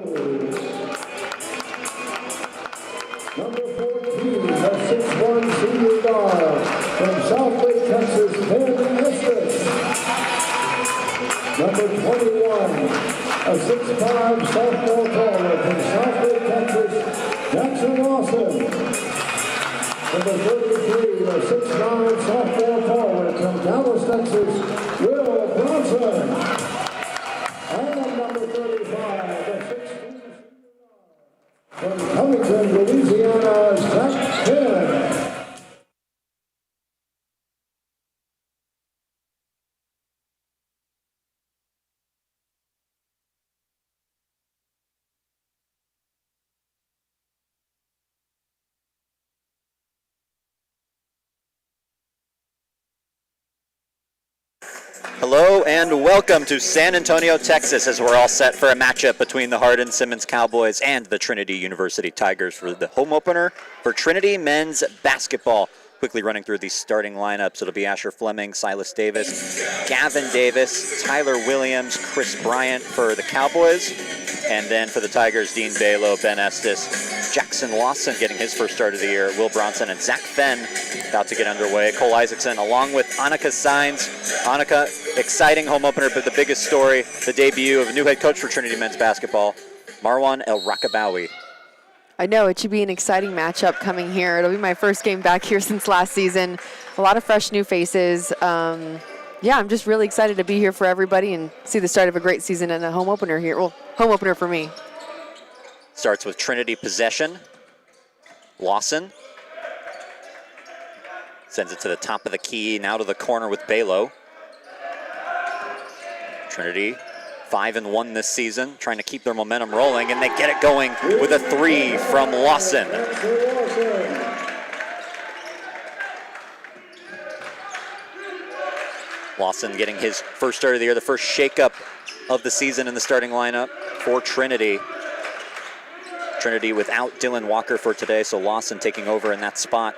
Number 14, a 6'1" senior guard from Southlake, Texas, Hardin-Simmons. Number 21, a 6'5" sophomore forward from Southlake, Texas, Jackson Lawson. Number 33, a 6'9" sophomore forward from Dallas, Texas, Will Bronson. And number 35, a 6'2" from Covington, Louisiana, Zach Finn. Hello and welcome to San Antonio, Texas, as we're all set for a matchup between the Hardin-Simmons Cowboys and the Trinity University Tigers for the home opener for Trinity men's basketball. Quickly running through the starting lineups, it'll be Asher Fleming, Silas Davis, Gavin Davis, Tyler Williams, Chris Bryant for the Cowboys, and then for the Tigers, Dean Balo, Ben Estes, Jackson Lawson getting his first start of the year, Will Bronson, and Zach Fenn about to get underway. Cole Isaacson along with Annika Sines. Annika, exciting home opener, but the biggest story, the debut of a new head coach for Trinity men's basketball, Marwan El Rakabawi. I know, it should be an exciting matchup coming here. It'll be my first game back here since last season. A lot of fresh new faces. Yeah, I'm just really excited to be here for everybody and see the start of a great season and a home opener here. Well, home opener for me. Starts with Trinity possession. Lawson sends it to the top of the key, now to the corner with Balo. Trinity 5-1 this season, trying to keep their momentum rolling, and they get it going with a three from Lawson. Lawson getting his first start of the year, the first shakeup of the season in the starting lineup for Trinity. Trinity without Dylan Walker for today, so Lawson taking over in that spot.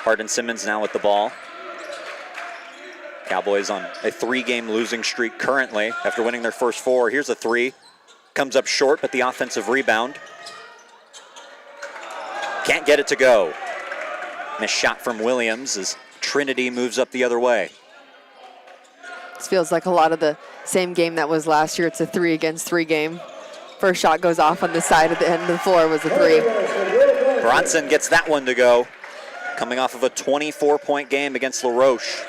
Hardin-Simmons now with the ball. Cowboys on a 3-game losing streak currently after winning their first 4. Here's a three. Comes up short, but the offensive rebound. Can't get it to go. Missed shot from Williams as Trinity moves up the other way. This feels like a lot of the same game that was last year. It's a 3-against-3 game. First shot goes off on the side at the end of the floor was a 3. Bronson gets that one to go. Coming off of a 24-point game against La Roche.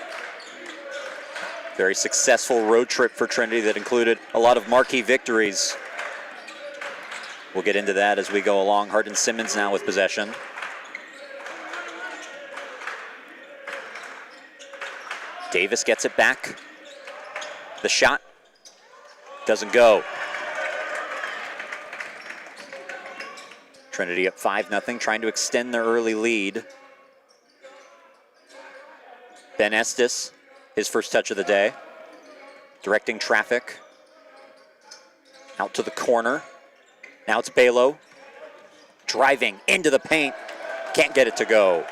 Very successful road trip for Trinity that included a lot of marquee victories. We'll get into that as we go along. Hardin-Simmons now with possession. Davis gets it back. The shot doesn't go. Trinity up 5-0, trying to extend their early lead. Ben Estes, his first touch of the day. Directing traffic. Out to the corner. Now it's Balo. Driving into the paint. Can't get it to go.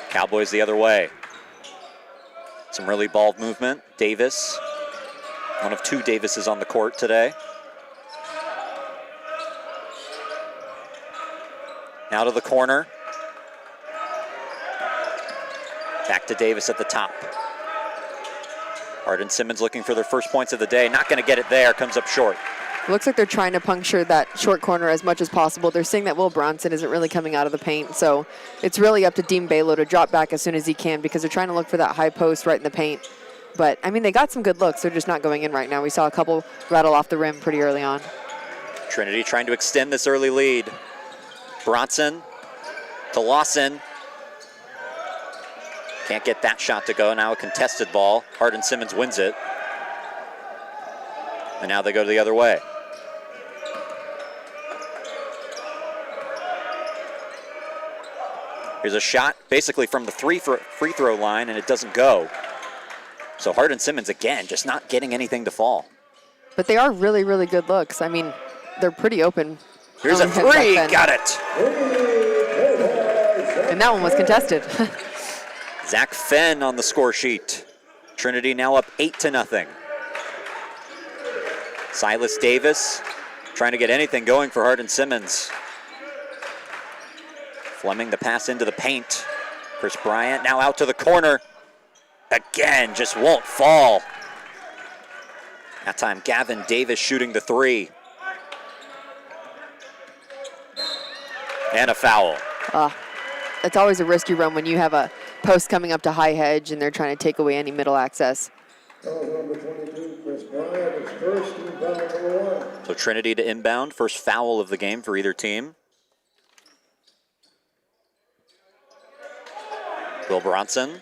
Cowboys the other way. Some really ball movement. Davis. One of 2 Davises on the court today. Now to the corner. Back to Davis at the top. Hardin-Simmons looking for their first points of the day. Not going to get it there. Comes up short. Looks like they're trying to puncture that short corner as much as possible. They're seeing that Will Bronson isn't really coming out of the paint, so it's really up to Dean Balo to drop back as soon as he can because they're trying to look for that high post right in the paint. But, I mean, they got some good looks. They're just not going in right now. We saw a couple rattle off the rim pretty early on. Trinity trying to extend this early lead. Bronson to Lawson. Can't get that shot to go. Now a contested ball. Hardin-Simmons wins it. And now they go the other way. Here's a shot basically from the free throw line, and it doesn't go. So Hardin-Simmons, again, just not getting anything to fall. But they are really, really good looks. I mean, they're pretty open. Here's a three. Got it. And that one was contested. Zach Fenn on the score sheet. Trinity now up 8-0. Silas Davis trying to get anything going for Hardin-Simmons. Fleming the pass into the paint. Chris Bryant now out to the corner. Again, just won't fall. That time, Gavin Davis shooting the three. And a foul. It's always a risky run when you have a post coming up to high hedge and they're trying to take away any middle access. Number 22, Chris Bryant is first, inbound number 1. So Trinity to inbound, first foul of the game for either team. Will Bronson.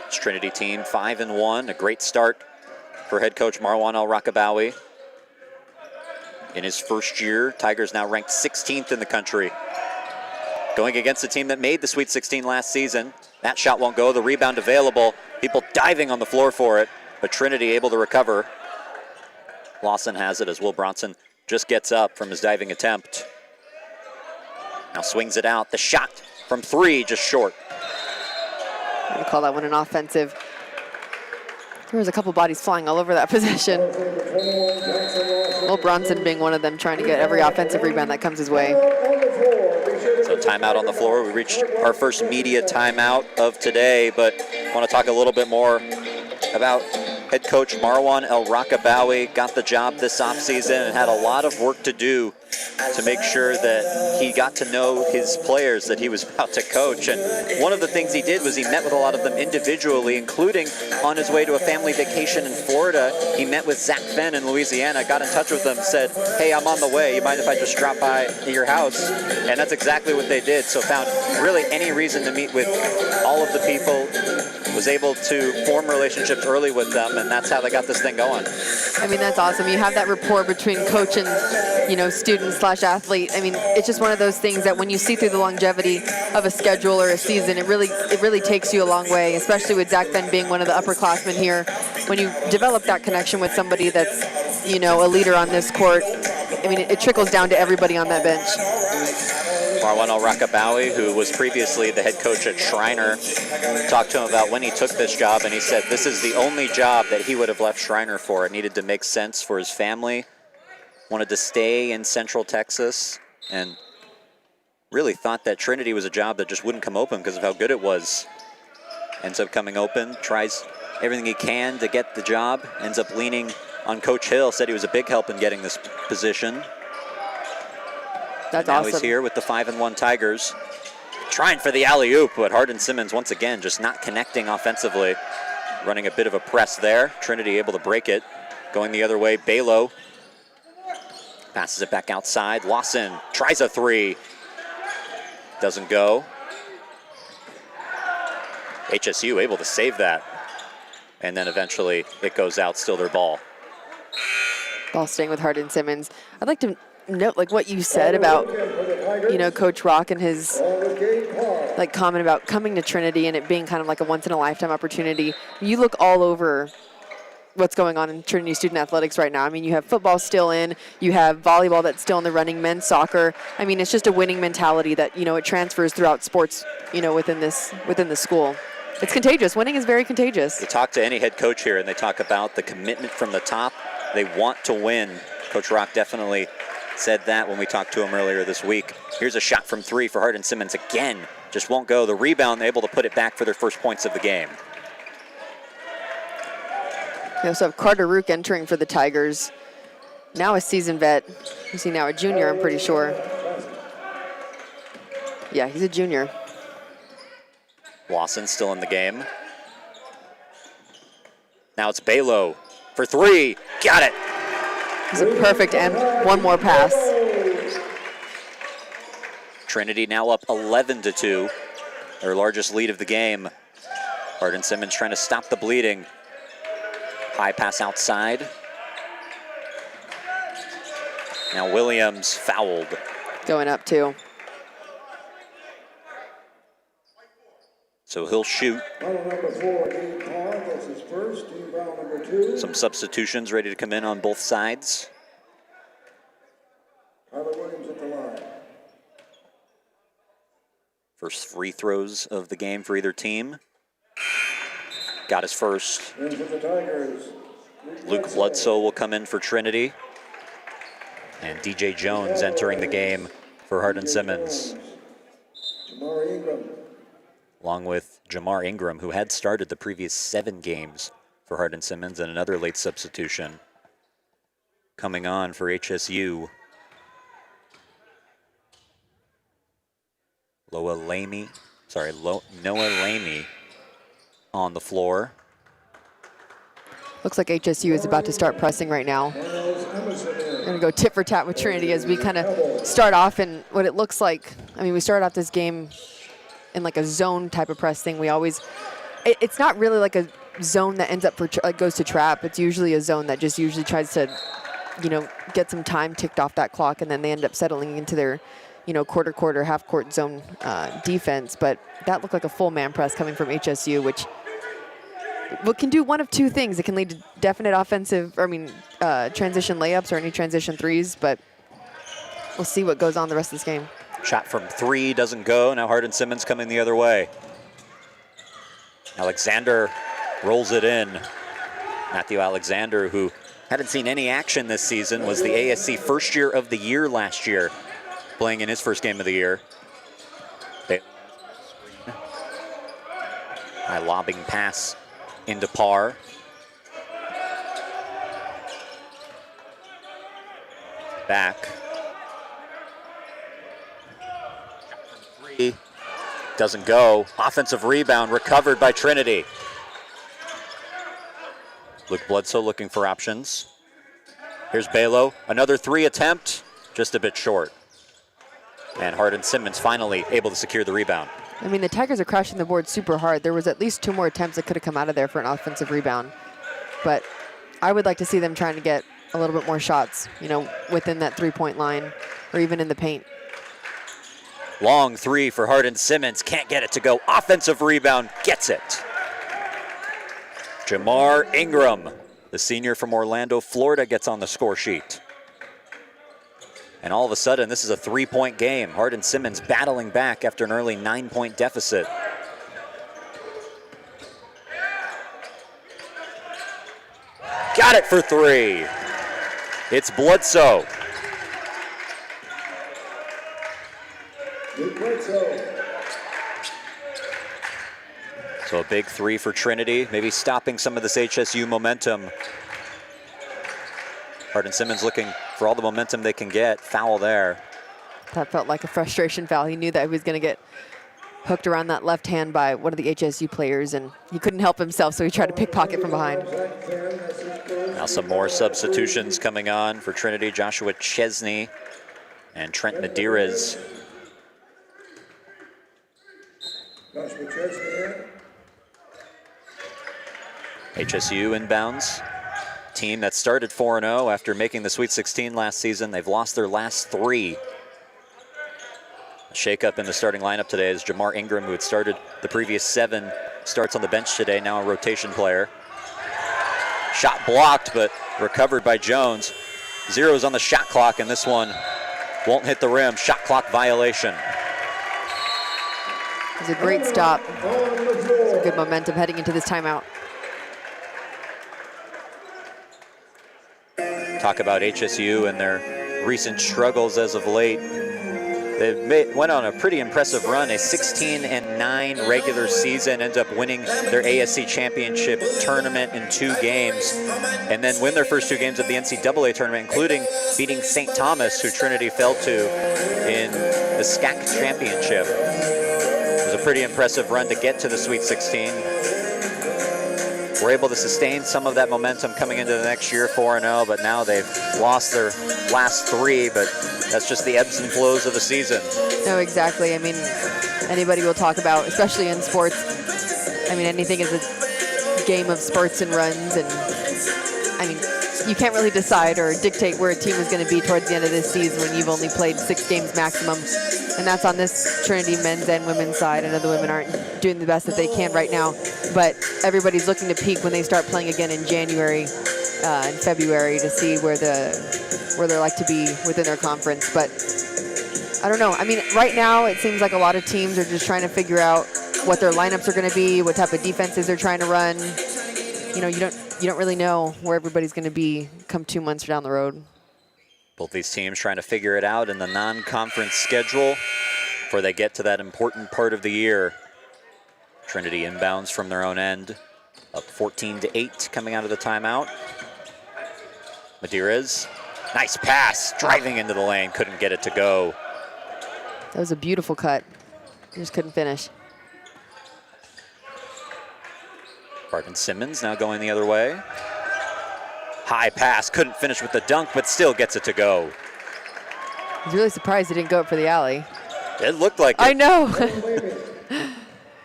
This Trinity team 5-1, a great start for head coach Marwan El-Rakabawi. In his first year, Tigers now ranked 16th in the country. Going against a team that made the Sweet 16 last season. That shot won't go, the rebound available. People diving on the floor for it, but Trinity able to recover. Lawson has it as Will Bronson just gets up from his diving attempt. Now swings it out. The shot from three, just short. I'm going to call that one an offensive. There was a couple bodies flying all over that possession. Will Bronson being one of them, trying to get every offensive rebound that comes his way. So timeout on the floor. We reached our first media timeout of today, but I want to talk a little bit more about head coach Marwan El-Rakabawi. Got the job this offseason and had a lot of work to do to make sure that he got to know his players that he was about to coach. And one of the things he did was he met with a lot of them individually, including on his way to a family vacation in Florida. He met with Zach Fenn in Louisiana, got in touch with them, said, hey, I'm on the way. You mind if I just drop by your house? And that's exactly what they did. So found really any reason to meet with all of the people, was able to form relationships early with them, and that's how they got this thing going. I mean, that's awesome. You have that rapport between coach and, student/athlete. I mean, it's just one of those things that when you see through the longevity of a schedule or a season, it really takes you a long way, especially with Zach Fenn being one of the upperclassmen here. When you develop that connection with somebody that's, a leader on this court, I mean, it trickles down to everybody on that bench. Marwan El-Rakabawi, who was previously the head coach at Shriner, talked to him about when he took this job, and he said this is the only job that he would have left Shriner for. It needed to make sense for his family, wanted to stay in Central Texas, and really thought that Trinity was a job that just wouldn't come open because of how good it was. Ends up coming open, tries everything he can to get the job, ends up leaning on Coach Hill, said he was a big help in getting this position. That's now awesome. He's here with the 5-1 Tigers. Trying for the alley-oop, but Hardin-Simmons once again just not connecting offensively. Running a bit of a press there. Trinity able to break it. Going the other way, Balo passes it back outside. Lawson tries a three. Doesn't go. HSU able to save that. And then eventually it goes out, still their ball. Ball staying with Hardin-Simmons. I'd like to note what you said about Coach Rock and his comment about coming to Trinity and it being kind of like a once in a lifetime opportunity. You look all over what's going on in Trinity student athletics right now. I mean, you have football still in, you have volleyball that's still in the running, men's soccer. I mean, it's just a winning mentality that it transfers throughout sports within the school. It's contagious. Winning is very contagious. You talk to any head coach here and they talk about the commitment from the top. They want to win. Coach Rock definitely said that when we talked to him earlier this week. Here's a shot from three for Hardin-Simmons again. Just won't go. The rebound, able to put it back for their first points of the game. We also have Carter Rook entering for the Tigers. Now a seasoned vet. Is he now a junior, I'm pretty sure. Yeah, he's a junior. Lawson still in the game. Now it's Balo for three. Got it. It's a perfect end. One more pass. Trinity now up 11-2. Their largest lead of the game. Hardin-Simmons trying to stop the bleeding. High pass outside. Now Williams fouled. Going up too. So he'll shoot. Some substitutions ready to come in on both sides. First free throws of the game for either team. got his first. And for the Tigers, Luke Bledsoe will come in for Trinity. And DJ Jones entering the game for Hardin-Simmons, Jamar Ingram. along with Jamar Ingram, who had started the previous 7 games for Hardin-Simmons, and another late substitution coming on for HSU. Noah Lamey on the floor. Looks like HSU is about to start pressing right now. We're going to go tit for tat with Trinity as we kind of start off in what it looks like. I mean, we started off this game in like a zone type of press thing. We always, it's not really like a zone that ends up for goes to trap. It's usually a zone that just usually tries to, get some time ticked off that clock, and then they end up settling into their, quarter, half-court zone defense. But that looked like a full man press coming from HSU, which can do one of two things. It can lead to definite transition layups or any transition threes, but we'll see what goes on the rest of this game. Shot from 3 doesn't go. Now Hardin-Simmons coming the other way. Alexander rolls it in. Matthew Alexander, who hadn't seen any action this season, was the ASC First Year of the Year last year, playing in his first game of the year. High lobbing pass into Parr. Back. Doesn't go. Offensive rebound recovered by Trinity. Luke Bledsoe looking for options. Here's Balo. Another 3 attempt, just a bit short. And Hardin-Simmons finally able to secure the rebound. I mean, the Tigers are crashing the board super hard. There was at least 2 more attempts that could have come out of there for an offensive rebound. But I would like to see them trying to get a little bit more shots, within that 3-point line or even in the paint. Long 3 for Hardin-Simmons. Can't get it to go. Offensive rebound. Gets it. Jamar Ingram, the senior from Orlando, Florida, gets on the score sheet. And all of a sudden, this is a 3-point game. Hardin-Simmons battling back after an early 9-point deficit. Got it for 3. It's Bledsoe. So a big 3 for Trinity, maybe stopping some of this HSU momentum. Hardin-Simmons looking for all the momentum they can get. Foul there. That felt like a frustration foul. He knew that he was going to get hooked around that left hand by one of the HSU players, and he couldn't help himself, so he tried to pickpocket from behind. Now some more substitutions coming on for Trinity. Joshua Chesney and Trent Medeiros. Joshua Chesney. HSU inbounds. Team that started 4-0 after making the Sweet 16 last season. They've lost their last 3. A shakeup in the starting lineup today is Jamar Ingram, who had started the previous 7 starts on the bench today, now a rotation player. Shot blocked, but recovered by Jones. 0's on the shot clock, and this one won't hit the rim. Shot clock violation. It was a great stop. Some good momentum heading into this timeout. Talk about HSU and their recent struggles as of late. They went on a pretty impressive run, a 16-9 regular season, ends up winning their ASC championship tournament in 2 games, and then win their first 2 games of the NCAA tournament, including beating St. Thomas, who Trinity fell to in the SCAC championship. It was a pretty impressive run to get to the Sweet 16. We're able to sustain some of that momentum coming into the next year, 4-0, but now they've lost their last 3, but that's just the ebbs and flows of the season. No, exactly. I mean, anybody will talk about, especially in sports, I mean, anything is a game of spurts and runs, and I mean, you can't really decide or dictate where a team is going to be towards the end of this season when you've only played 6 games maximum. And that's on this Trinity men's and women's side. I know the women aren't doing the best that they can right now, but everybody's looking to peak when they start playing again in January and February to see where they're like to be within their conference. But I don't know. I mean, right now it seems like a lot of teams are just trying to figure out what their lineups are going to be, what type of defenses they're trying to run. You know, you don't really know where everybody's going to be come 2 months down the road. Both these teams trying to figure it out in the non-conference schedule before they get to that important part of the year. Trinity inbounds from their own end, up 14-8 coming out of the timeout. Medeiros, nice pass, driving into the lane, couldn't get it to go. That was a beautiful cut. Just couldn't finish. Hardin-Simmons now going the other way. High pass, couldn't finish with the dunk, but still gets it to go. I was really surprised he didn't go up for the alley. It looked like it. I know.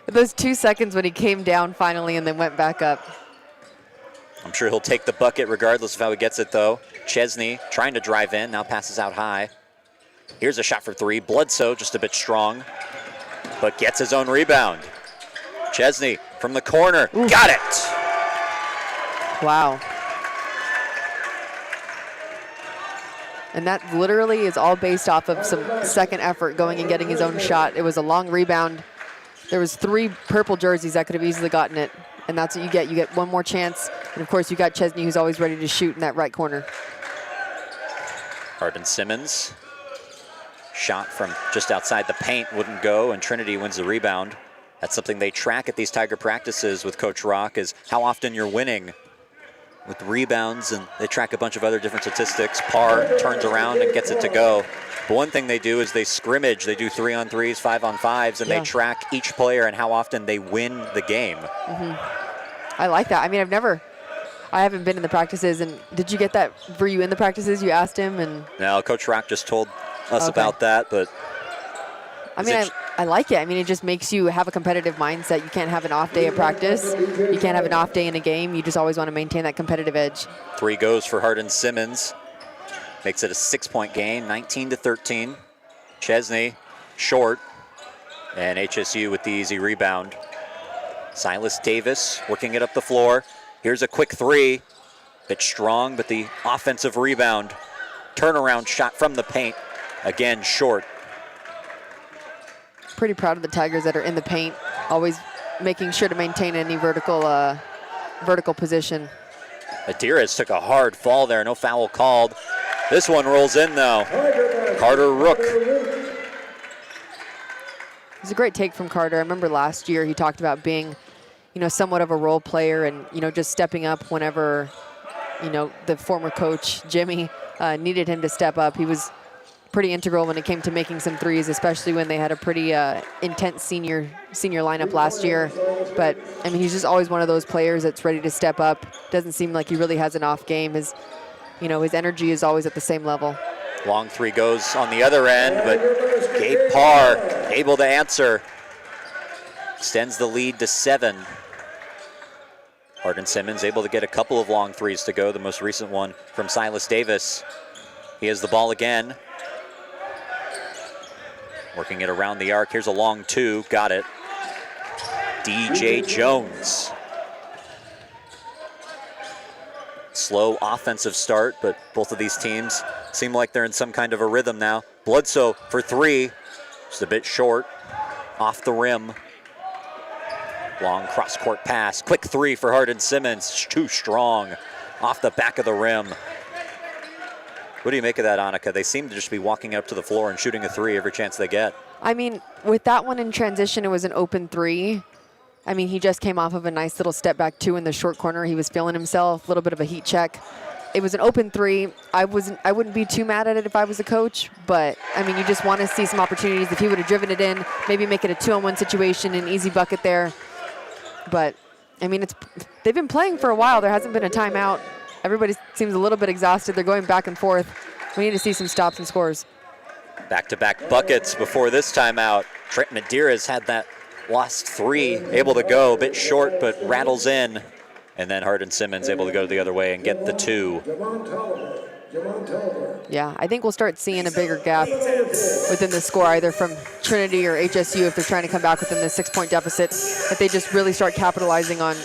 Those 2 seconds when he came down finally and then went back up. I'm sure he'll take the bucket regardless of how he gets it, though. Chesney trying to drive in, now passes out high. Here's a shot for three. Bledsoe just a bit strong, but gets his own rebound. Chesney from the corner, Ooh. Got it! Wow. And that literally is all based off of some second effort going and getting his own shot. It was a long rebound. There was 3 purple jerseys that could have easily gotten it. And that's what you get. You get one more chance. And of course, you got Chesney, who's always ready to shoot in that right corner. Hardin-Simmons. Shot from just outside the paint wouldn't go, and Trinity wins the rebound. That's something they track at these Tiger practices with Coach Rock, is how often you're winning with rebounds, and they track a bunch of other different statistics. Parr turns around and gets it to go. But one thing they do is they scrimmage. They do 3-on-3s, 5-on-5s, and they track each player and how often they win the game. Mm-hmm. I like that. I mean, I haven't been in the practices. And did you get that? Were you in the practices? You asked him? And no, Coach Rock just told us about that. But I mean, I like it. I mean, it just makes you have a competitive mindset. You can't have an off day of practice. You can't have an off day in a game. You just always want to maintain that competitive edge. 3 goes for Hardin-Simmons. Makes it a 6-point game, 19-13. Chesney short, and HSU with the easy rebound. Silas Davis working it up the floor. Here's a quick 3. Bit strong, but the offensive rebound. Turnaround shot from the paint. Again, short. Pretty proud of the Tigers that are in the paint, always making sure to maintain any vertical position. Medeiros took a hard fall there, no foul called. This one rolls in though. Carter Rook. It's a great take from Carter. I remember last year he talked about being, somewhat of a role player and, just stepping up whenever, the former coach, Jimmy, needed him to step up. He was pretty integral when it came to making some threes, especially when they had a pretty intense senior lineup last year. But, I mean, he's just always one of those players that's ready to step up. Doesn't seem like he really has an off game. His energy is always at the same level. Long 3 goes on the other end, but Gabe Parr able to answer. Extends the lead to 7. Hardin-Simmons able to get a couple of long 3s to go, the most recent one from Silas Davis. He has the ball again. Working it around the arc. Here's a long 2, got it. DJ Jones. Slow offensive start, but both of these teams seem like they're in some kind of a rhythm now. Bledsoe for 3, just a bit short, off the rim. Long cross-court pass, quick 3 for Hardin-Simmons, too strong, off the back of the rim. What do you make of that, Annika? They seem to just be walking up to the floor and shooting a 3 every chance they get. I mean, with that one in transition, it was an open 3. I mean, he just came off of a nice little step back 2 in the short corner. He was feeling himself, a little bit of a heat check. It was an open 3. I wouldn't be too mad at it if I was a coach, but I mean, you just want to see some opportunities. If he would have driven it in, maybe make it a 2-on-1 situation, an easy bucket there. But I mean, they've been playing for a while. There hasn't been a timeout. Everybody seems a little bit exhausted. They're going back and forth. We need to see some stops and scores. Back-to-back buckets before this timeout. Trent Medeiros had that lost 3, able to go, a bit short, but rattles in. And then Hardin-Simmons able to go the other way and get the 2. Javon Tolliver. Yeah, I think we'll start seeing a bigger gap within the score, either from Trinity or HSU if they're trying to come back within the 6-point deficit, that they just really start capitalizing on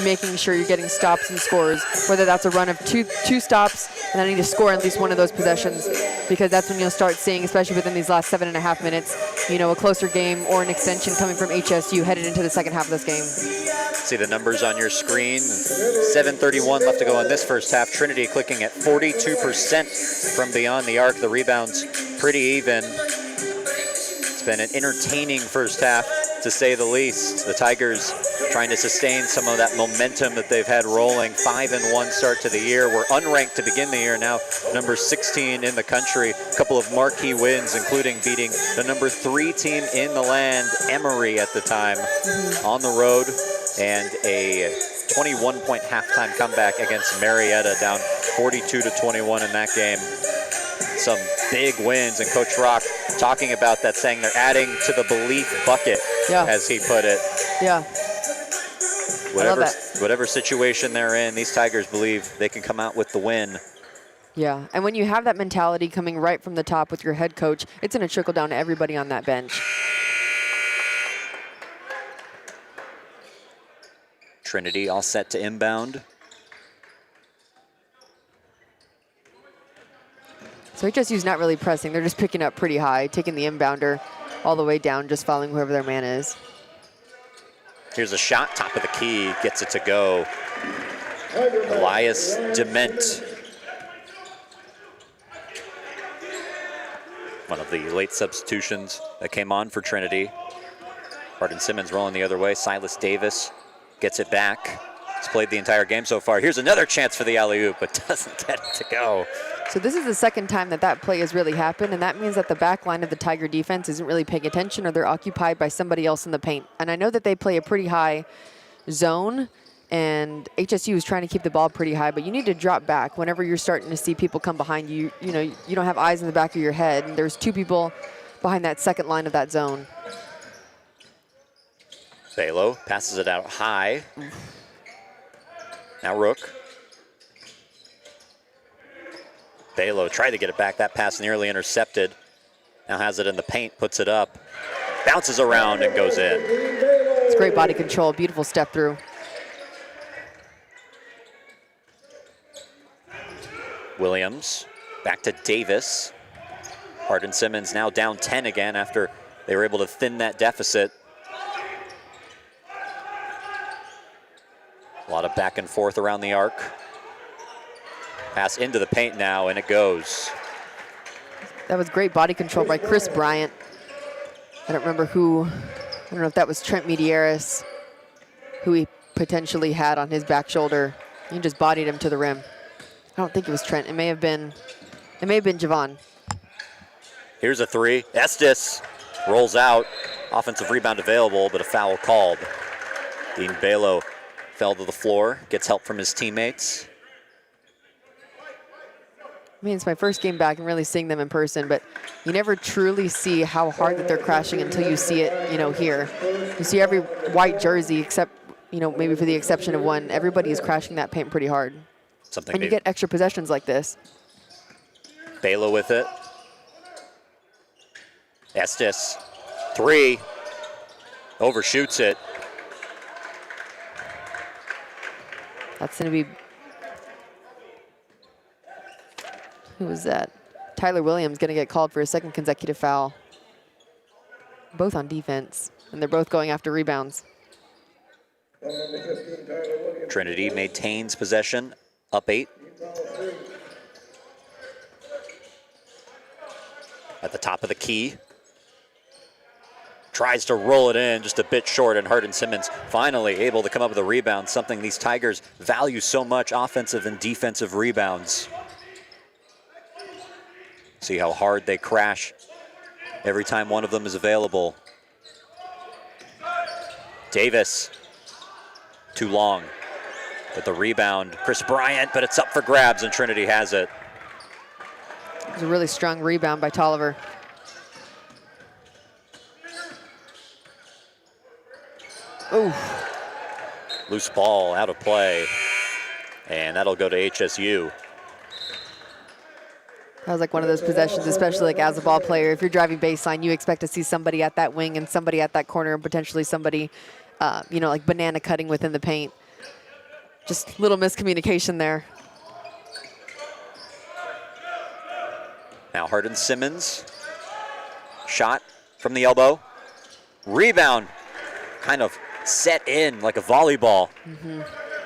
making sure you're getting stops and scores, whether that's a run of two stops and then need to score at least one of those possessions, because that's when you'll start seeing, especially within these last 7.5 minutes, you know, a closer game or an extension coming from HSU headed into the second half of this game. See the numbers on your screen. 7:31 left to go in this first half. Trinity clicking at 42% from beyond the arc. The rebounds pretty even. It's been an entertaining first half, to say the least. The Tigers trying to sustain some of that momentum that they've had rolling. 5-1 start to the year. We're unranked to begin the year, now number 16 in the country. A couple of marquee wins, including beating the number 3 team in the land, Emory at the time, on the road, and a 21-point halftime comeback against Marietta, down 42-21 in that game. Some big wins, and Coach Rock talking about that, saying they're adding to the belief bucket, as he put it. Yeah. Whatever situation they're in, these Tigers believe they can come out with the win. Yeah, and when you have that mentality coming right from the top with your head coach, it's going to trickle down to everybody on that bench. Trinity all set to inbound. So HSU's not really pressing. They're just picking up pretty high, taking the inbounder all the way down, just following whoever their man is. Here's a shot, top of the key, gets it to go. Elias Dement. One of the late substitutions that came on for Trinity. Hardin-Simmons rolling the other way. Silas Davis gets it back. He's played the entire game so far. Here's another chance for the alley-oop, but doesn't get it to go. So this is the second time that play has really happened, and that means that the back line of the Tiger defense isn't really paying attention, or they're occupied by somebody else in the paint. And I know that they play a pretty high zone, and HSU is trying to keep the ball pretty high, but you need to drop back whenever you're starting to see people come behind you. You know, you don't have eyes in the back of your head, and there's 2 people behind that second line of that zone. Balo passes it out high. Now Rook. Balo tried to get it back. That pass nearly intercepted. Now has it in the paint, puts it up. Bounces around and goes in. It's great body control, beautiful step through. Williams back to Davis. Hardin-Simmons now down 10 again after they were able to thin that deficit. A lot of back and forth around the arc. Pass into the paint now, and it goes. That was great body control by Chris Bryant. I don't remember who, I don't know if that was Trent Medeiros, who he potentially had on his back shoulder. He just bodied him to the rim. I don't think it was Trent. It may have been Javon. Here's a 3. Estes rolls out. Offensive rebound available, but a foul called. Dean Balo fell to the floor, gets help from his teammates. I mean, it's my first game back and really seeing them in person, but you never truly see how hard that they're crashing until you see it, you know, here. You see every white jersey except, you know, maybe for the exception of one, everybody is crashing that paint pretty hard. And you get extra possessions like this. Balo with it. Estes, 3. Overshoots it. That's going to be, who was that? Tyler Williams going to get called for a second consecutive foul. Both on defense, and they're both going after rebounds. Trinity maintains possession, up 8. At the top of the key. Tries to roll it in just a bit short, and Hardin-Simmons finally able to come up with a rebound, something these Tigers value so much, offensive and defensive rebounds. See how hard they crash every time one of them is available. Davis, too long. With the rebound, Chris Bryant, but it's up for grabs, and Trinity has it. It was a really strong rebound by Tolliver. Ooh. Loose ball out of play, and that'll go to HSU. That was like one of those possessions, especially like as a ball player. If you're driving baseline, you expect to see somebody at that wing and somebody at that corner and potentially somebody, like banana cutting within the paint. Just little miscommunication there. Now Hardin-Simmons, shot from the elbow. Rebound, kind of set in like a volleyball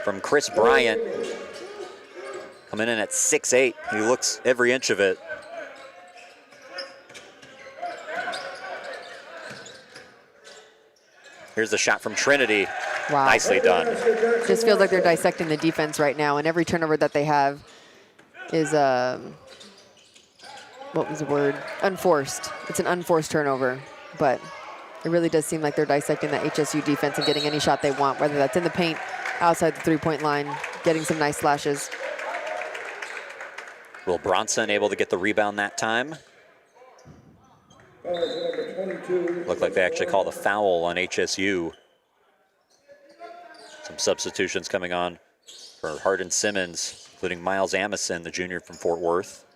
from Chris Bryant. Coming in at 6'8", he looks every inch of it. Here's the shot from Trinity. Wow. Nicely done. Just feels like they're dissecting the defense right now, and every turnover that they have is, what was the word? Unforced. It's an unforced turnover, but it really does seem like they're dissecting that HSU defense and getting any shot they want, whether that's in the paint, outside the three-point line, getting some nice slashes. Will Bronson able to get the rebound that time? Looked like they actually called a foul on HSU. Some substitutions coming on for Hardin-Simmons, including Miles Amison, the junior from Fort Worth.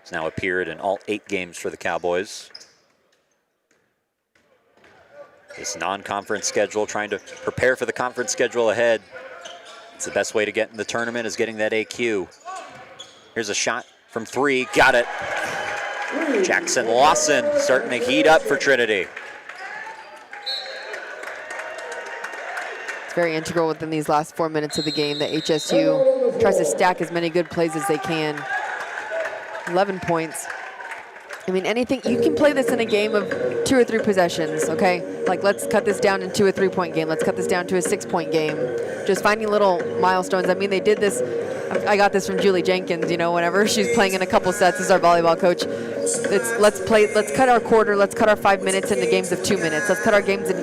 He's now appeared in all 8 games for the Cowboys. This non-conference schedule, trying to prepare for the conference schedule ahead. It's the best way to get in the tournament is getting that AQ. Here's a shot from 3, got it. Jackson Lawson starting to heat up for Trinity. It's very integral within these last 4 minutes of the game that HSU tries to stack as many good plays as they can. 11 points. I mean, anything, you can play this in a game of 2 or 3 possessions, okay? Like, let's cut this down into a 3-point game. Let's cut this down to a 6-point game. Just finding little milestones. I mean, they did this, I got this from Julie Jenkins, whenever she's playing in a couple sets as our volleyball coach. Let's cut our quarter, let's cut our 5 minutes into games of 2 minutes. Let's cut our games in,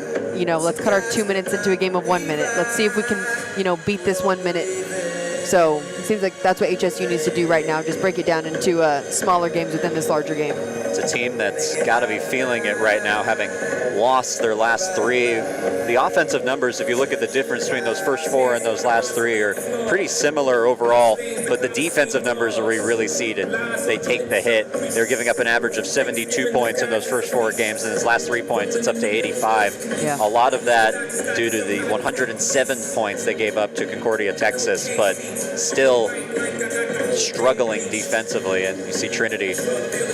let's cut our 2 minutes into a game of 1 minute. Let's see if we can, beat this 1 minute. So it seems like that's what HSU needs to do right now, just break it down into smaller games within this larger game. It's a team that's got to be feeling it right now, having lost their last 3. The offensive numbers, if you look at the difference between those first 4 and those last 3, are pretty similar overall, but the defensive numbers are where you really see it. They take the hit. They're giving up an average of 72 points in those first 4 games, and his last 3 points, it's up to 85. Yeah. A lot of that due to the 107 points they gave up to Concordia, Texas, but still struggling defensively, and you see Trinity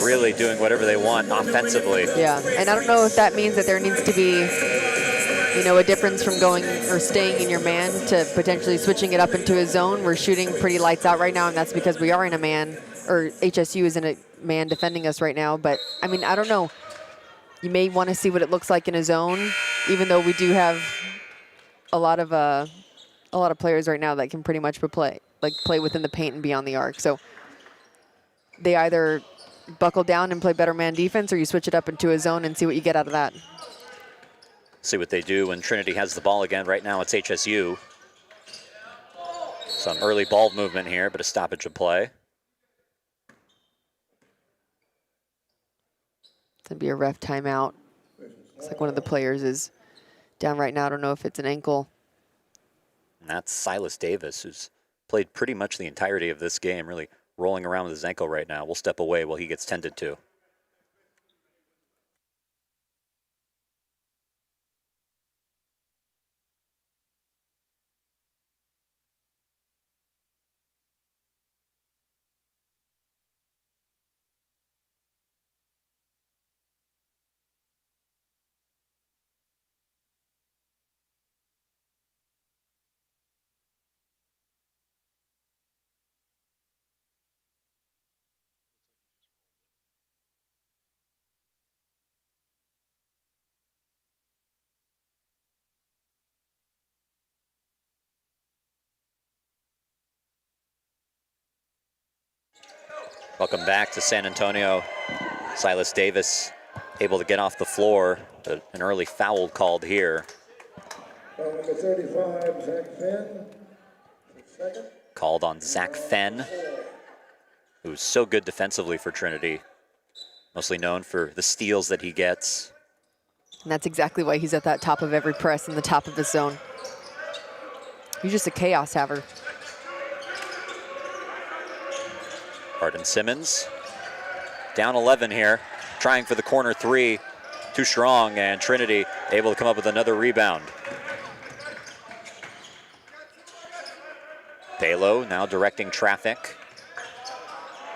really doing whatever they want offensively. Yeah, and I don't know if that means that there needs to be, a difference from going or staying in your man to potentially switching it up into a zone. We're shooting pretty lights out right now, and that's because we are in a man, or HSU is in a man defending us right now. But, I mean, I don't know. You may want to see what it looks like in a zone, even though we do have a lot of players right now that can pretty much play within the paint and beyond the arc. So they either buckle down and play better man defense, or you switch it up into a zone and see what you get out of that. See what they do when Trinity has the ball again. Right now it's HSU. Some early ball movement here, but a stoppage of play. It's going to be a ref timeout. Looks like one of the players is down right now. I don't know if it's an ankle. And that's Silas Davis, who's played pretty much the entirety of this game, really rolling around with his ankle right now. We'll step away while he gets tended to. Welcome back to San Antonio. Silas Davis able to get off the floor, but an early foul called here. Number 35, Zach Fenn. Second. Called on Zach Fenn, who's so good defensively for Trinity. Mostly known for the steals that he gets. And that's exactly why he's at that top of every press in the top of his zone. He's just a chaos haver. Hardin-Simmons down 11 here, trying for the corner three. Too strong, and Trinity able to come up with another rebound. Balo now directing traffic.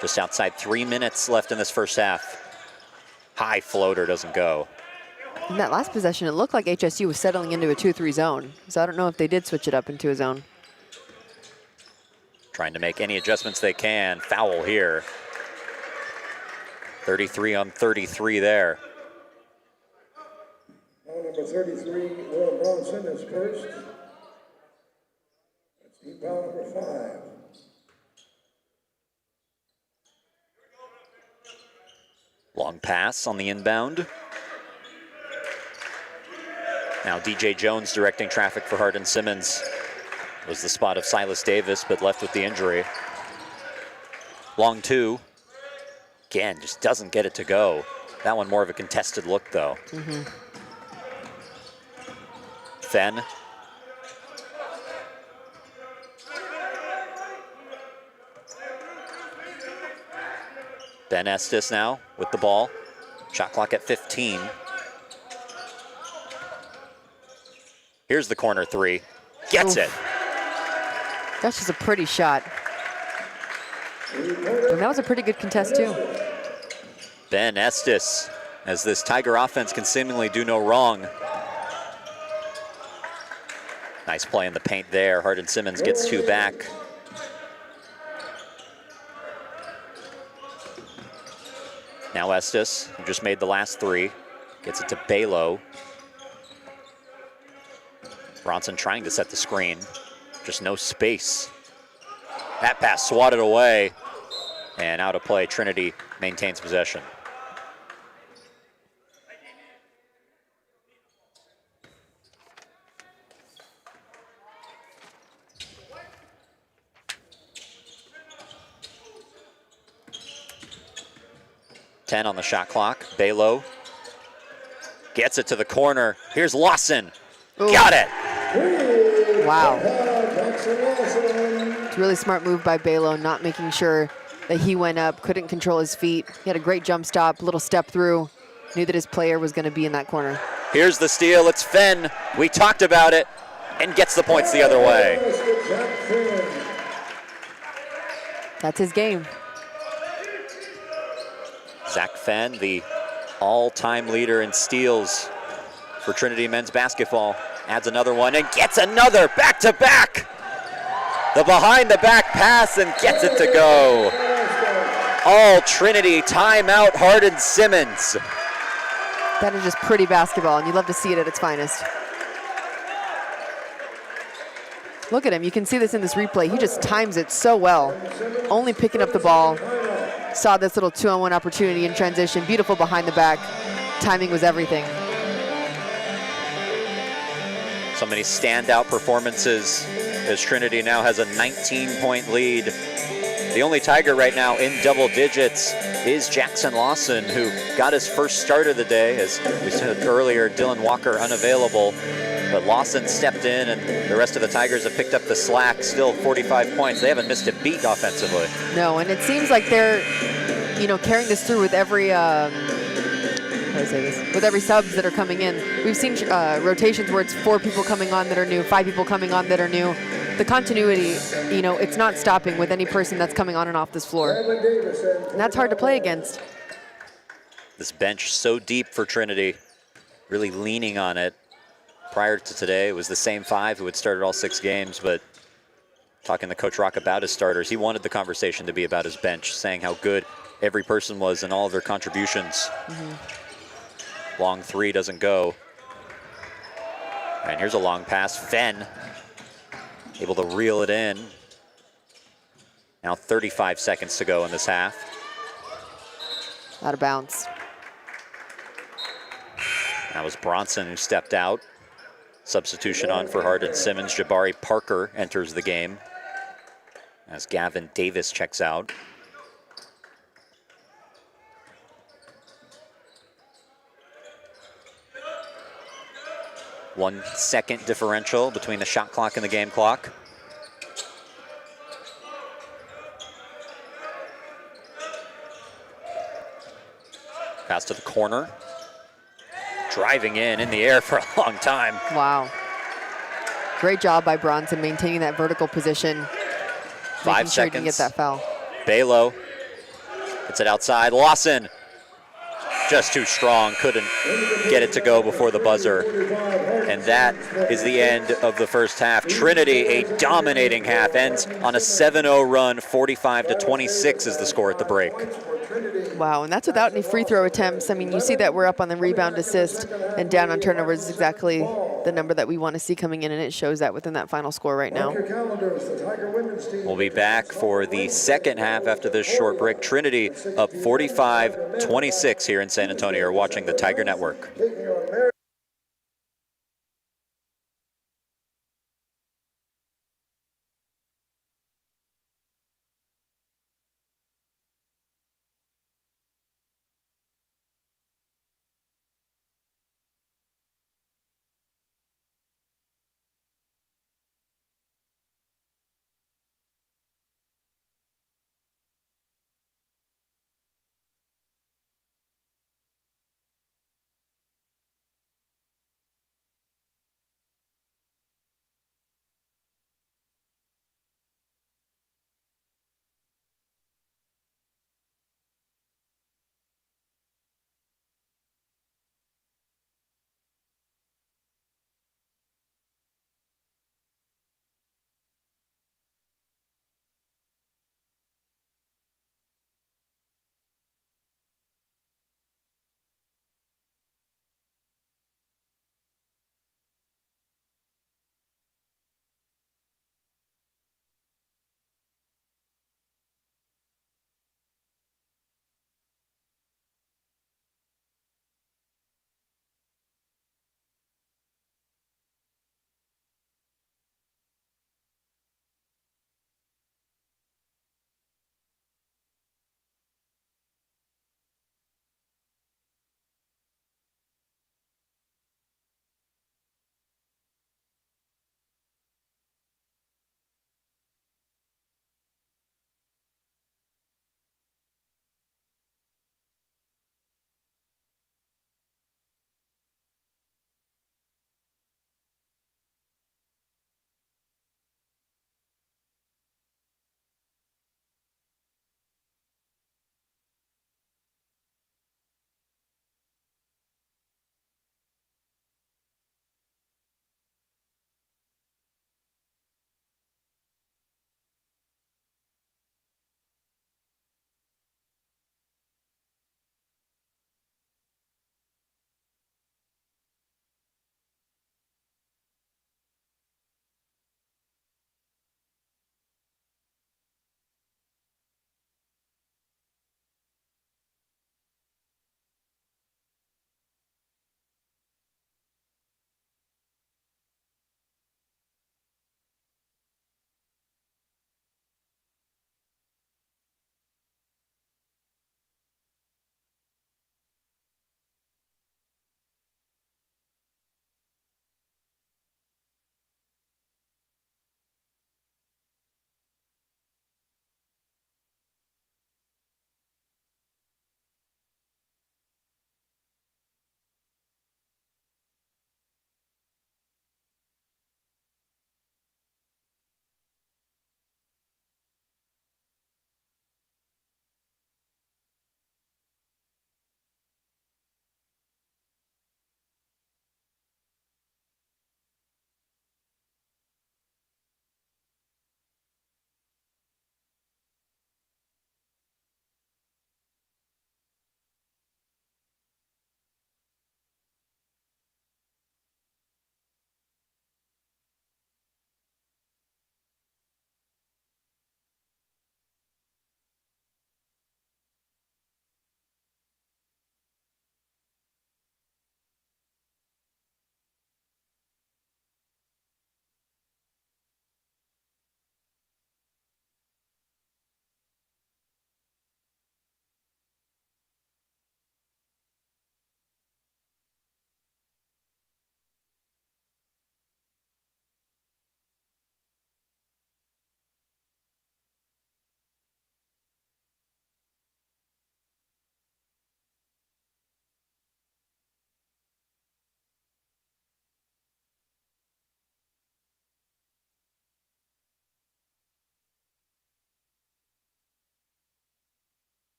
Just outside 3 minutes left in this first half. High floater doesn't go. In that last possession, it looked like HSU was settling into a 2-3 zone. So I don't know if they did switch it up into a zone. Trying to make any adjustments they can. Foul here. 33 on 33 there. Foul number 33, Will Bronson is first. That's team foul number 5. Long pass on the inbound. Now DJ Jones directing traffic for Hardin-Simmons. Was the spot of Silas Davis, but left with the injury. Long two. Again, just doesn't get it to go. That one more of a contested look, though. Fenn. Ben Estes now with the ball. Shot clock at 15. Here's the corner three. Gets it. That's just a pretty shot. And that was a pretty good contest, too. Ben Estes, as this Tiger offense can seemingly do no wrong. Nice play in the paint there. Hardin-Simmons gets two back. Now Estes, who just made the last three, gets it to Balo. Bronson trying to set the screen. Just no space. That pass swatted away. And out of play, Trinity maintains possession. Ten on the shot clock. Balo gets it to the corner. Here's Lawson. Ooh. Got it. Wow. It's a really smart move by Balo, not making sure that he went up, couldn't control his feet. He had a great jump stop, little step through, knew that his player was going to be in that corner. Here's the steal. It's Fenn. We talked about it, and gets the points the other way. That's his game. Zach Fenn, the all-time leader in steals for Trinity men's basketball, adds another one and gets another back-to-back. The behind-the-back pass and gets it to go. All Trinity timeout, Hardin-Simmons. That is just pretty basketball, and you love to see it at its finest. Look at him. You can see this in this replay. He just times it so well. Only picking up the ball. Saw this little 2-on-1 opportunity in transition. Beautiful behind the back. Timing was everything. So many standout performances as Trinity now has a 19-point lead. The only Tiger right now in double digits is Jackson Lawson, who got his first start of the day. As we said earlier, Dylan Walker unavailable. But Lawson stepped in, and the rest of the Tigers have picked up the slack. Still 45 points. They haven't missed a beat offensively. No, and it seems like they're, carrying this through with every, with every subs that are coming in. We've seen rotations where it's 4 people coming on that are new, 5 people coming on that are new. The continuity, it's not stopping with any person that's coming on and off this floor. And that's hard to play against. This bench so deep for Trinity, really leaning on it. Prior to today, it was the same 5 who had started all 6 games, but talking to Coach Rock about his starters, he wanted the conversation to be about his bench, saying how good every person was and all of their contributions. Long three doesn't go. And here's a long pass. Fenn able to reel it in. Now 35 seconds to go in this half. Out of bounds. That was Bronson who stepped out. Substitution on for Hardin-Simmons. Jabari Parker enters the game as Gavin Davis checks out. One second differential between the shot clock and the game clock. Pass to the corner. Driving in the air for a long time. Wow. Great job by Bronson maintaining that vertical position. 5 making sure he didn't seconds. get that foul. Balo gets it outside. Lawson just too strong. Couldn't get it to go before the buzzer. And that is the end of the first half. Trinity, a dominating half, ends on a 7-0 run. 45-26 is the score at the break. Wow, and that's without any free throw attempts. I mean, you see that we're up on the rebound, assist, and down on turnovers is exactly the number that we want to see coming in, and it shows that within that final score right now. We'll be back for the second half after this short break. Trinity up 45-26 here in San Antonio. You're watching the Tiger Network.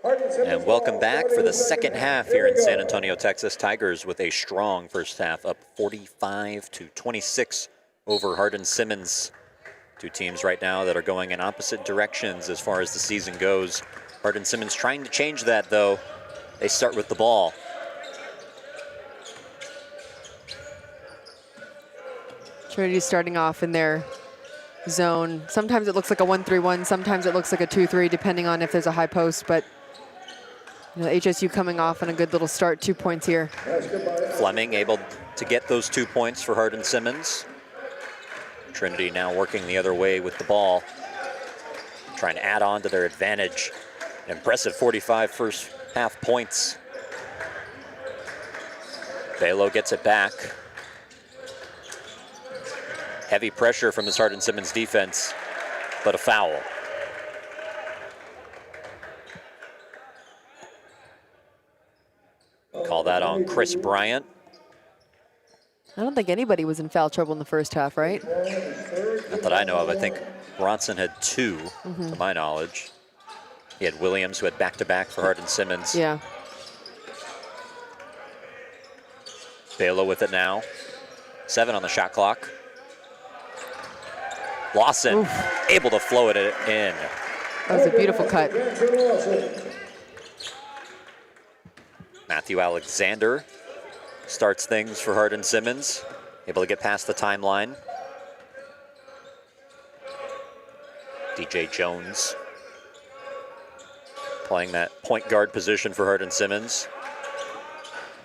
And welcome back for the second half here in San Antonio, Texas. Tigers with a strong first half, up 45-26 over Hardin-Simmons. Two teams right now that are going in opposite directions as far as the season goes. Hardin-Simmons trying to change that, though. They start with the ball. Trinity starting off in their zone. Sometimes it looks like a 1-3-1. Sometimes it looks like a 2-3, depending on if there's a high post. But you know, HSU coming off on a good little start. 2 points here. Fleming able to get those 2 points for Hardin-Simmons. Trinity now working the other way with the ball, trying to add on to their advantage. Impressive 45 first half points. Belo gets it back. Heavy pressure from this Hardin-Simmons defense, but a foul. Call that on Chris Bryant. I don't think anybody was in foul trouble in the first half, right? Not that I know of. I think Bronson had 2, to my knowledge. He had Williams, who had back-to-back for Hardin-Simmons. Yeah. Belo with it now. 7 on the shot clock. Lawson able to float it in. That was a beautiful cut. Matthew Alexander starts things for Hardin-Simmons. Able to get past the timeline. DJ Jones playing that point guard position for Hardin-Simmons.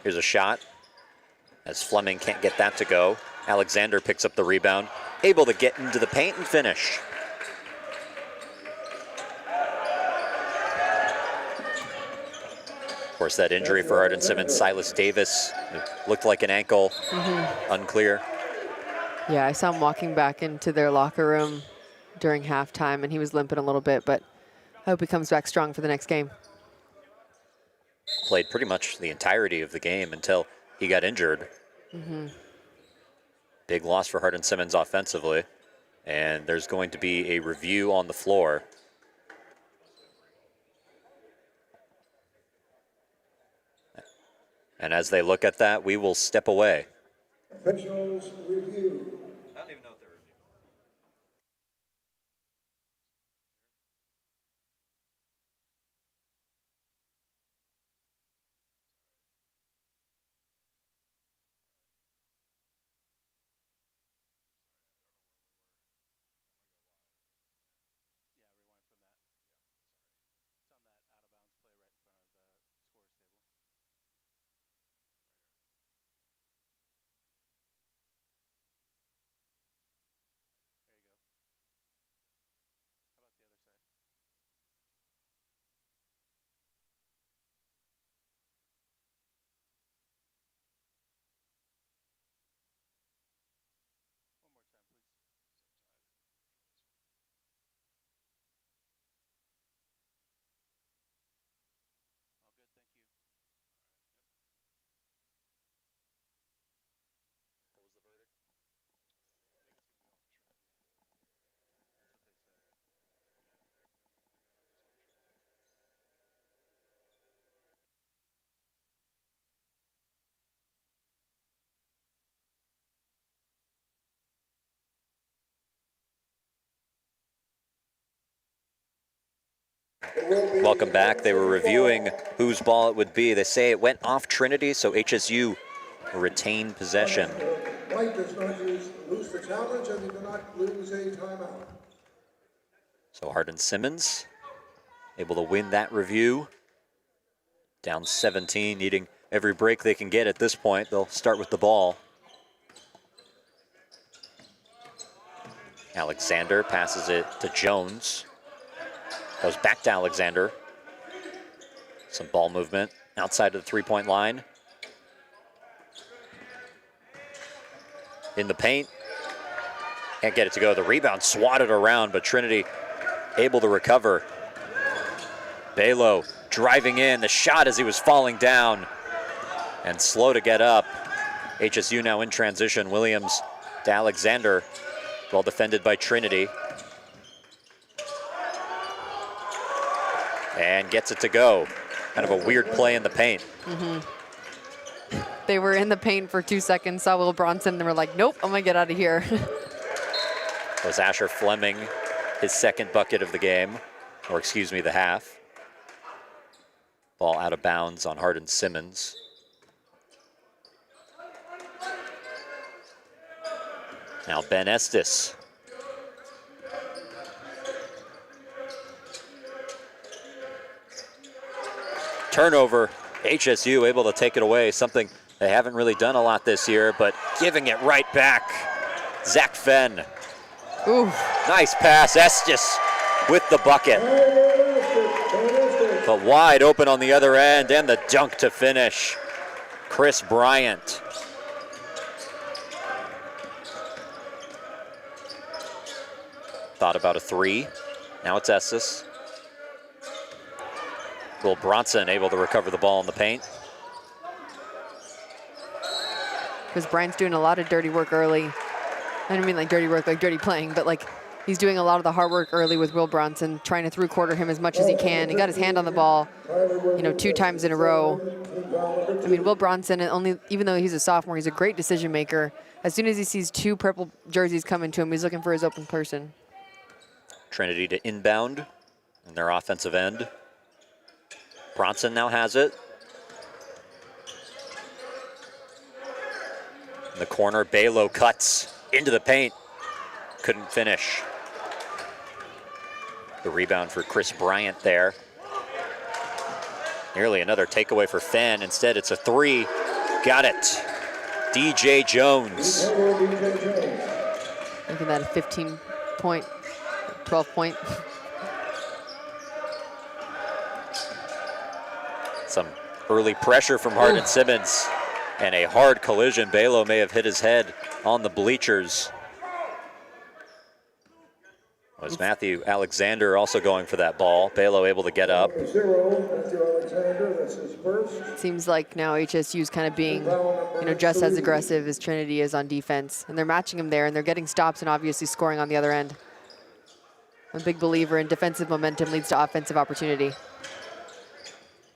Here's a shot as Fleming can't get that to go. Alexander picks up the rebound, able to get into the paint and finish. Of course, that injury for Hardin-Simmons, Silas Davis, looked like an ankle, unclear. Yeah, I saw him walking back into their locker room during halftime, and he was limping a little bit, but I hope he comes back strong for the next game. Played pretty much the entirety of the game until he got injured. Big loss for Hardin-Simmons offensively, and there's going to be a review on the floor. And as they look at that, we will step away. Officials review. I don't even know if they're reviewing. Welcome back. They were reviewing whose ball it would be. They say it went off Trinity, so HSU retained possession. White does not lose the challenge, and he did not lose a timeout. So Hardin-Simmons able to win that review. Down 17, needing every break they can get at this point. They'll start with the ball. Alexander passes it to Jones. Goes back to Alexander. Some ball movement outside of the three-point line. In the paint. Can't get it to go. The rebound swatted around, but Trinity able to recover. Belo driving in. The shot as he was falling down and slow to get up. HSU now in transition. Williams to Alexander. Well defended by Trinity. and gets it to go. Kind of a weird play in the paint. They were in the paint for 2 seconds, saw Will Bronson, and were like, nope, I'm going to get out of here. Was Asher Fleming his second bucket of the game, or excuse me, the half. Ball out of bounds on Hardin-Simmons. Now Ben Estes. Turnover, HSU able to take it away, something they haven't really done a lot this year, but giving it right back. Zach Fenn. Ooh. Nice pass, Estes with the bucket. But wide open on the other end, and the dunk to finish. Chris Bryant. Thought about a three. Now it's Estes. Will Bronson able to recover the ball in the paint. Because Bryant's doing a lot of dirty work early. I don't mean like dirty work, like dirty playing, but like he's doing a lot of the hard work early with Will Bronson, trying to through-quarter him as much as he can. He got his hand on the ball, 2 times in a row. I mean, Will Bronson, even though he's a sophomore, he's a great decision maker. As soon as he sees 2 purple jerseys coming to him, he's looking for his open person. Trinity to inbound in their offensive end. Bronson now has it. In the corner, Balo cuts into the paint. Couldn't finish. The rebound for Chris Bryant there. Nearly another takeaway for Fenn. Instead, it's a three. Got it. DJ Jones. Making that a 15-point, 12-point. Some early pressure from Hardin-Simmons. And a hard collision. Balo may have hit his head on the bleachers. Was Matthew Alexander also going for that ball? Balo able to get up. Matthew Alexander, that's his first. Seems like now HSU's kind of being, just as aggressive as Trinity is on defense. And they're matching him there, and they're getting stops and obviously scoring on the other end. I'm a big believer in defensive momentum leads to offensive opportunity.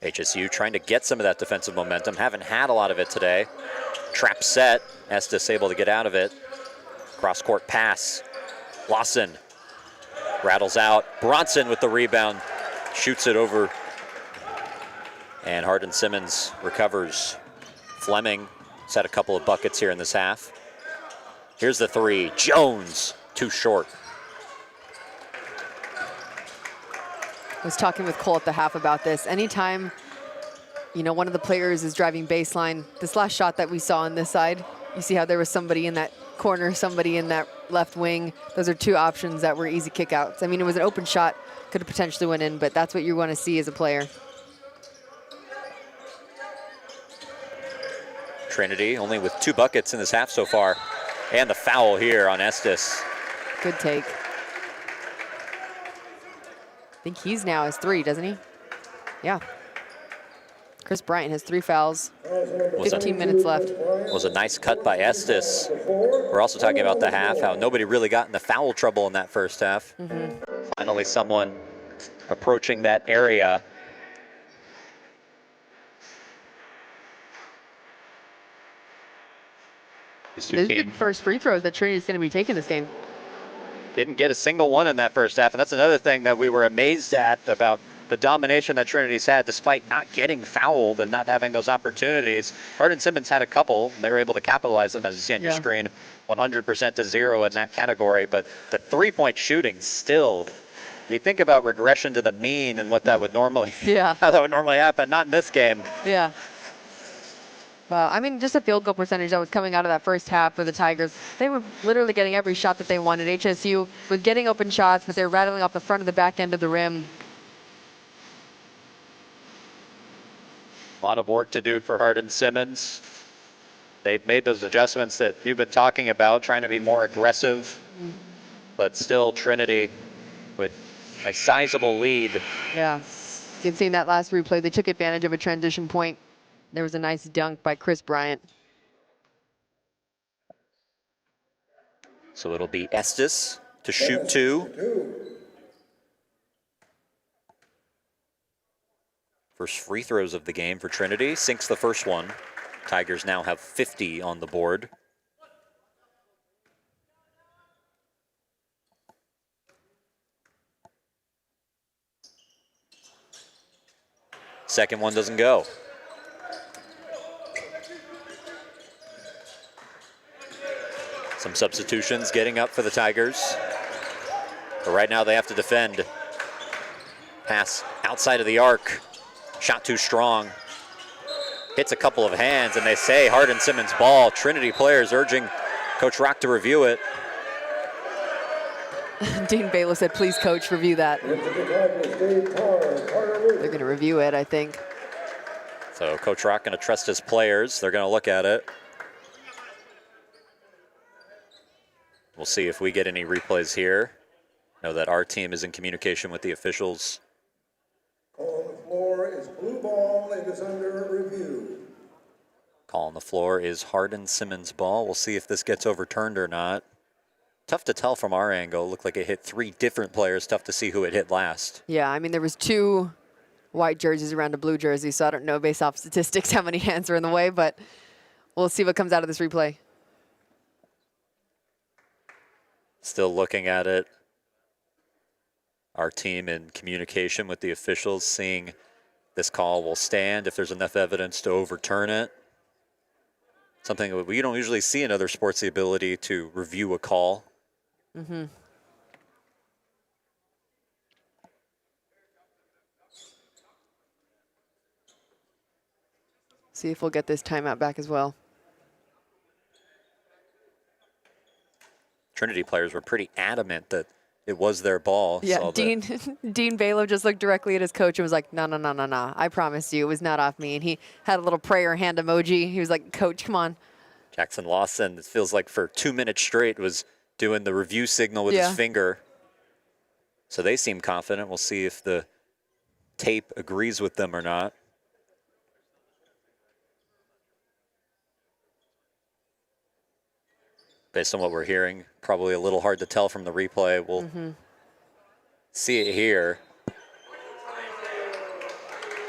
HSU trying to get some of that defensive momentum. Haven't had a lot of it today. Trap set. Estes able to get out of it. Cross-court pass. Lawson rattles out. Bronson with the rebound. Shoots it over. And Hardin-Simmons recovers. Fleming has had a couple of buckets here in this half. Here's the three. Jones, too short. I was talking with Cole at the half about this. Anytime, one of the players is driving baseline, this last shot that we saw on this side, you see how there was somebody in that corner, somebody in that left wing. Those are 2 options that were easy kickouts. I mean, it was an open shot, could have potentially went in, but that's what you want to see as a player. Trinity only with 2 buckets in this half so far. And the foul here on Estes. Good take. I think he's now has 3, doesn't he? Yeah. Chris Bryant has 3 fouls. 15 minutes left. Was a nice cut by Estes. We're also talking about the half, how nobody really got into foul trouble in that first half. Finally someone approaching that area. These are the first free throws that Trinity's going to be taking this game. Didn't get a single one in that first half, and that's another thing that we were amazed at about the domination that Trinity's had despite not getting fouled and not having those opportunities. Hardin-Simmons had a couple. They were able to capitalize them, as you see on your screen, 100% to 0 in that category. But the three-point shooting still, you think about regression to the mean and what that would normally, how that would normally happen, not in this game. Yeah. Well, I mean, just a field goal percentage that was coming out of that first half for the Tigers. They were literally getting every shot that they wanted. HSU was getting open shots, but they were rattling off the front of the back end of the rim. A lot of work to do for Hardin-Simmons. They've made those adjustments that you've been talking about, trying to be more aggressive, but still Trinity with a sizable lead. Yeah. You've seen that last replay. They took advantage of a transition point. There was a nice dunk by Chris Bryant. So it'll be Estes to shoot 2. First free throws of the game for Trinity. Sinks the first one. Tigers now have 50 on the board. Second one doesn't go. Some substitutions getting up for the Tigers. But right now they have to defend. Pass outside of the arc. Shot too strong. Hits a couple of hands, and they say Hardin-Simmons ball. Trinity players urging Coach Rock to review it. Dean Baylor said, please, coach, review that. They're going to review it, I think. So Coach Rock going to trust his players. They're going to look at it. We'll see if we get any replays here. Know that our team is in communication with the officials. Call on the floor is blue ball. It is under review. Call on the floor is Hardin-Simmons ball. We'll see if this gets overturned or not. Tough to tell from our angle. Looked like it hit 3 different players. Tough to see who it hit last. Yeah, I mean, there was 2 white jerseys around a blue jersey, so I don't know based off statistics how many hands are in the way, but we'll see what comes out of this replay. Still looking at it. Our team in communication with the officials, seeing this call will stand if there's enough evidence to overturn it. Something that we don't usually see in other sports, the ability to review a call. Mm-hmm. See if we'll get this timeout back as well. Trinity players were pretty adamant that it was their ball. Yeah, Dean Baylor just looked directly at his coach and was like, no, no, no, no, no. I promise you it was not off me. And he had a little prayer hand emoji. He was like, coach, come on. Jackson Lawson, it feels like for 2 minutes straight, was doing the review signal with his finger. So they seem confident. We'll see if the tape agrees with them or not. Based on what we're hearing, probably a little hard to tell from the replay. We'll see it here.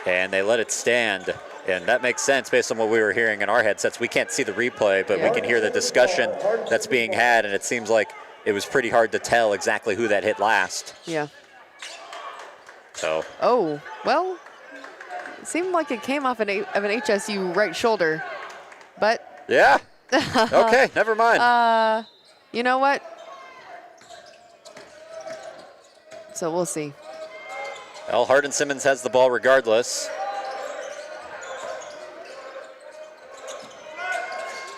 And they let it stand. And that makes sense based on what we were hearing in our headsets. We can't see the replay, but we can hear the discussion that's being had, and it seems like it was pretty hard to tell exactly who that hit last. Yeah. So. Oh, well, it seemed like it came off of an HSU right shoulder, but. Yeah. Okay, never mind. You know what? So we'll see. Well, Hardin-Simmons has the ball regardless.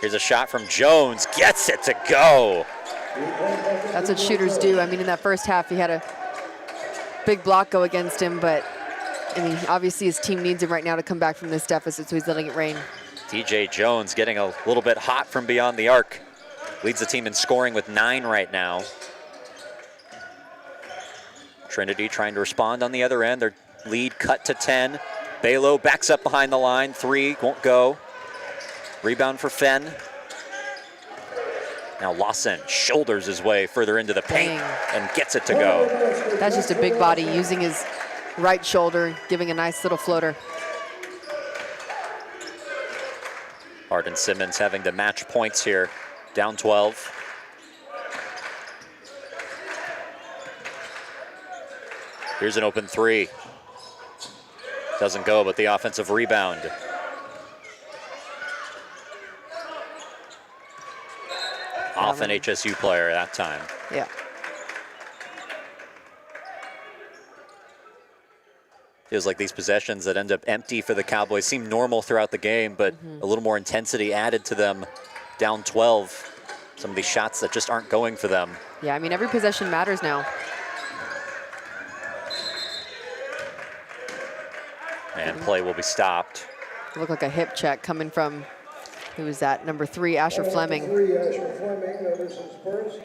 Here's a shot from Jones. Gets it to go. That's what shooters do. I mean, in that first half, he had a big block go against him, but I mean, obviously his team needs him right now to come back from this deficit, so he's letting it rain. DJ Jones getting a little bit hot from beyond the arc. Leads the team in scoring with 9 right now. Trinity trying to respond on the other end. Their lead cut to 10. Balo backs up behind the line. 3 won't go. Rebound for Fenn. Now Lawson shoulders his way further into the paint and gets it to go. That's just a big body using his right shoulder, giving a nice little floater. Hardin-Simmons having to match points here, down 12. Here's an open 3. Doesn't go, but the offensive rebound. Off an HSU player that time. Yeah. Feels like these possessions that end up empty for the Cowboys seem normal throughout the game, but a little more intensity added to them, down 12. Some of these shots that just aren't going for them. Yeah, I mean, every possession matters now. And play will be stopped. Looked like a hip check coming from, who was that? Number 3, Asher Fleming. Asher Fleming, notices first.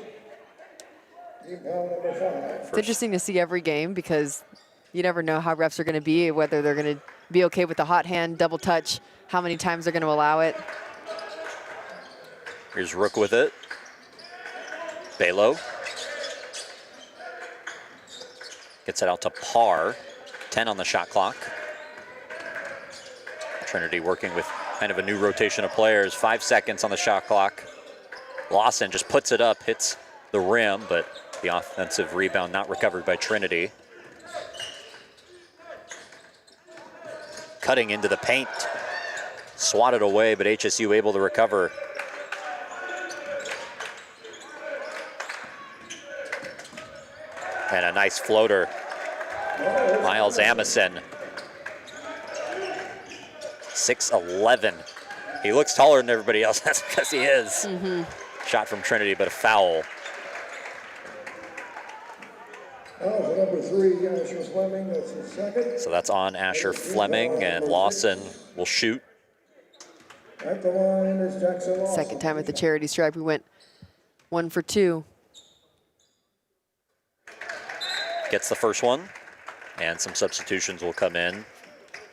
Team foul number 5. It's interesting to see every game because you never know how refs are going to be, whether they're going to be okay with the hot hand, double touch, how many times they're going to allow it. Here's Rook with it. Balo. Gets it out to par. 10 on the shot clock. Trinity working with kind of a new rotation of players. 5 seconds on the shot clock. Lawson just puts it up, hits the rim, but the offensive rebound not recovered by Trinity. Cutting into the paint. Swatted away, but HSU able to recover. And a nice floater. Miles Amison. 6'11". He looks taller than everybody else. That's because he is. Shot from Trinity, but a foul. Number 3, Asher Fleming, that's his second. So that's on Asher Fleming, and Lawson will shoot. At the line is Jackson Lawson. Second time at the charity stripe, we went 1 for 2. Gets the first one, and some substitutions will come in.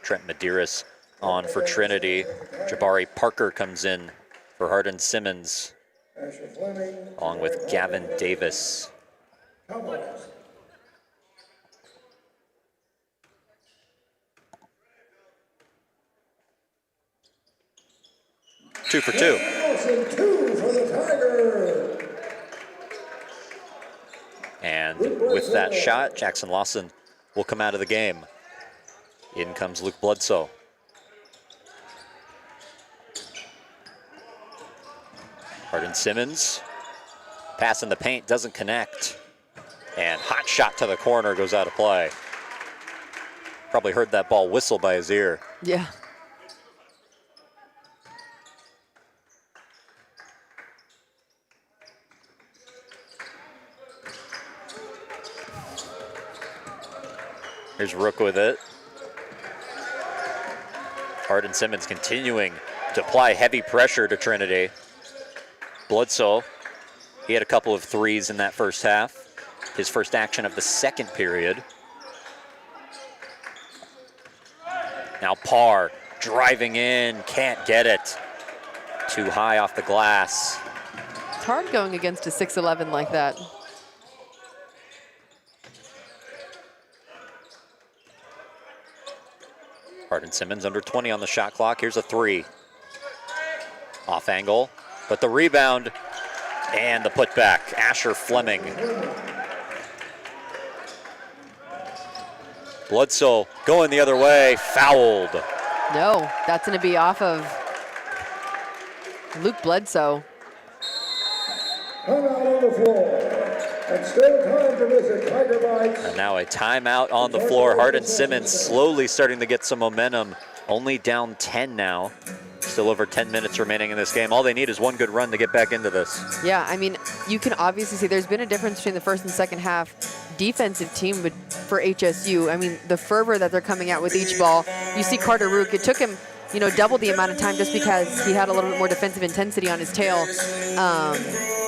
Trent Medeiros on for Trinity. Jabari Parker comes in for Hardin-Simmons, Asher Fleming. along with Gavin Davis. Cowboys. Two for two. Lawson, 2 for the Tigers. And with that shot, Jackson Lawson will come out of the game. In comes Luke Bledsoe. Hardin-Simmons. Pass in the paint, doesn't connect. And hot shot to the corner, goes out of play. Probably heard that ball whistle by his ear. Yeah. Here's Rook with it. Hardin-Simmons continuing to apply heavy pressure to Trinity. Bledsoe, he had a couple of threes in that first half. His first action of the second period. Now Parr driving in, can't get it. Too high off the glass. It's hard going against a 6'11" like that. Hardin-Simmons under 20 on the shot clock. Here's a three. Off angle, but the rebound and the putback. Asher Fleming. Bledsoe going the other way, fouled. No, that's going to be off of Luke Bledsoe. Timeout on the floor. And still time to visit Tiger Bites. And now a timeout on the floor. Hardin-Simmons slowly starting to get some momentum. Only down 10 now. Still over 10 minutes remaining in this game. All they need is one good run to get back into this. Yeah, I mean, you can obviously see there's been a difference between the first and second half defensive team for HSU. I mean, the fervor that they're coming out with each ball. You see Carter Rook, it took him, double the amount of time just because he had a little bit more defensive intensity on his tail.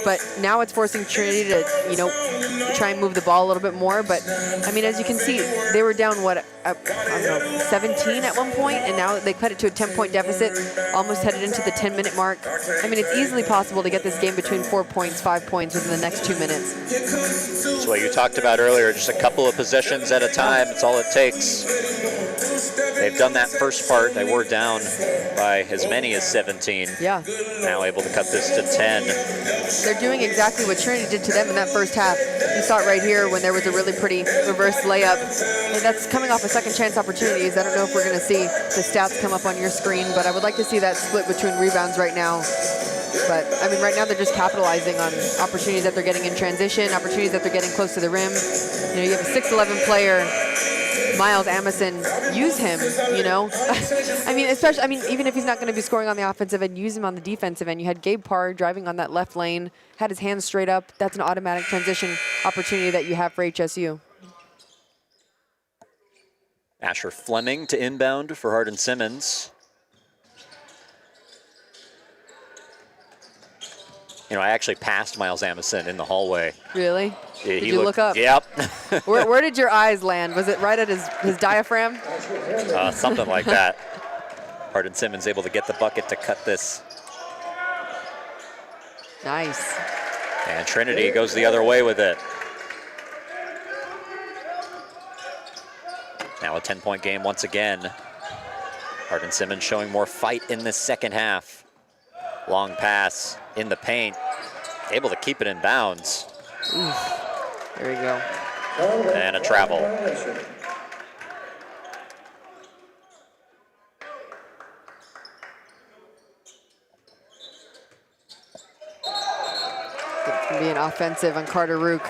But now it's forcing Trinity to, try and move the ball a little bit more. But, I mean, as you can see, they were down, 17 at one point, and now they cut it to a 10-point deficit, almost headed into the 10-minute mark. I mean, it's easily possible to get this game between 4 points, 5 points within the next 2 minutes. That's what you talked about earlier, just a couple of possessions at a time. It's all it takes. They've done that first part. They were down by as many as 17. Yeah. Now able to cut this to 10. They're doing exactly what Trinity did to them in that first half. You saw it right here when there was a really pretty reverse layup. And that's coming off a second chance opportunities. I don't know if we're going to see the stats come up on your screen, but I would like to see that split between rebounds right now. But, I mean, right now they're just capitalizing on opportunities that they're getting in transition, opportunities that they're getting close to the rim. You have a 6'11" player, Miles Amison, use him, I mean, even if he's not going to be scoring on the offensive end, use him on the defensive end. You had Gabe Parr driving on that left lane, had his hands straight up. That's an automatic transition opportunity that you have for HSU. Asher Fleming to inbound for Hardin-Simmons. I actually passed Miles Amison in the hallway. Really? Yeah, did you look up? Yep. Where did your eyes land? Was it right at his diaphragm? Something like that. Hardin-Simmons able to get the bucket to cut this. Nice. And Trinity goes the other way with it. Now a 10-point game once again. Hardin-Simmons showing more fight in this second half. Long pass in the paint, able to keep it in bounds. There we go. And a travel. It's going to be an offensive on Carter Rook.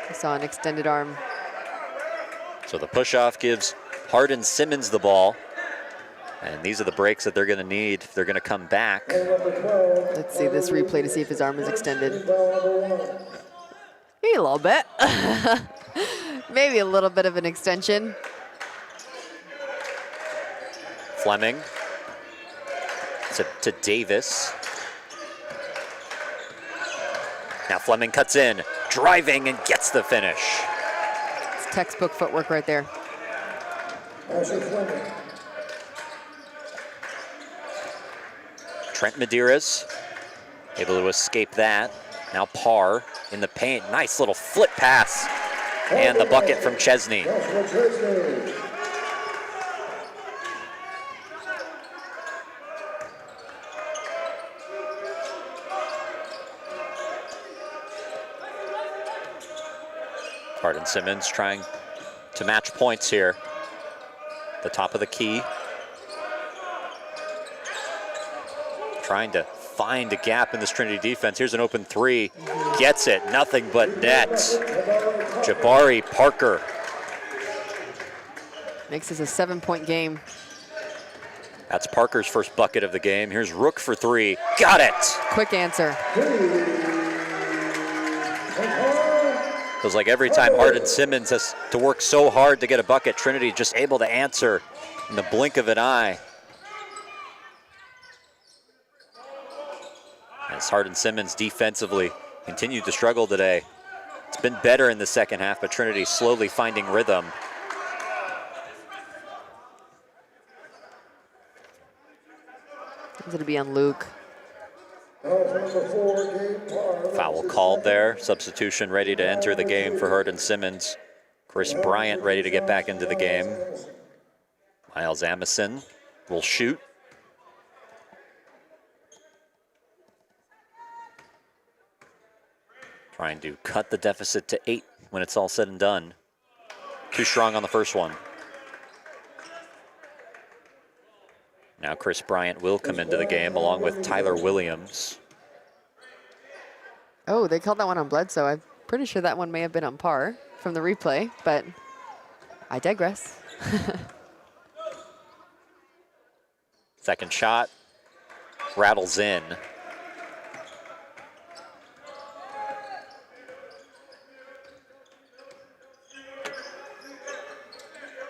I saw an extended arm. So the push-off gives Hardin-Simmons the ball. And these are the breaks that they're going to need if they're going to come back. Let's see this replay to see if his arm is extended. Maybe a little bit. Maybe a little bit of an extension. Fleming to Davis. Now Fleming cuts in, driving and gets the finish. It's textbook footwork right there. Trent Medeiros able to escape that. Now Parr in the paint. Nice little flip pass. And the bucket from Chesney. Hardin-Simmons trying to match points here. The top of the key. Trying to find a gap in this Trinity defense. Here's an open three. Gets it. Nothing but net. Jabari Parker. Makes this a 7-point game. That's Parker's first bucket of the game. Here's Rook for three. Got it. Quick answer. Feels like every time Hardin-Simmons has to work so hard to get a bucket, Trinity just able to answer in the blink of an eye. As Hardin-Simmons defensively continued to struggle today. It's been better in the second half, but Trinity slowly finding rhythm. It's going to be on Luke. Foul called there. Substitution ready to enter the game for Hardin-Simmons. Chris Bryant ready to get back into the game. Miles Amison will shoot. Trying to cut the deficit to 8 when it's all said and done. Too strong on the first one. Now Chris Bryant will come into the game along with Tyler Williams. Oh, they called that one on Bledsoe. I'm pretty sure that one may have been on Parr from the replay, but I digress. Second shot rattles in.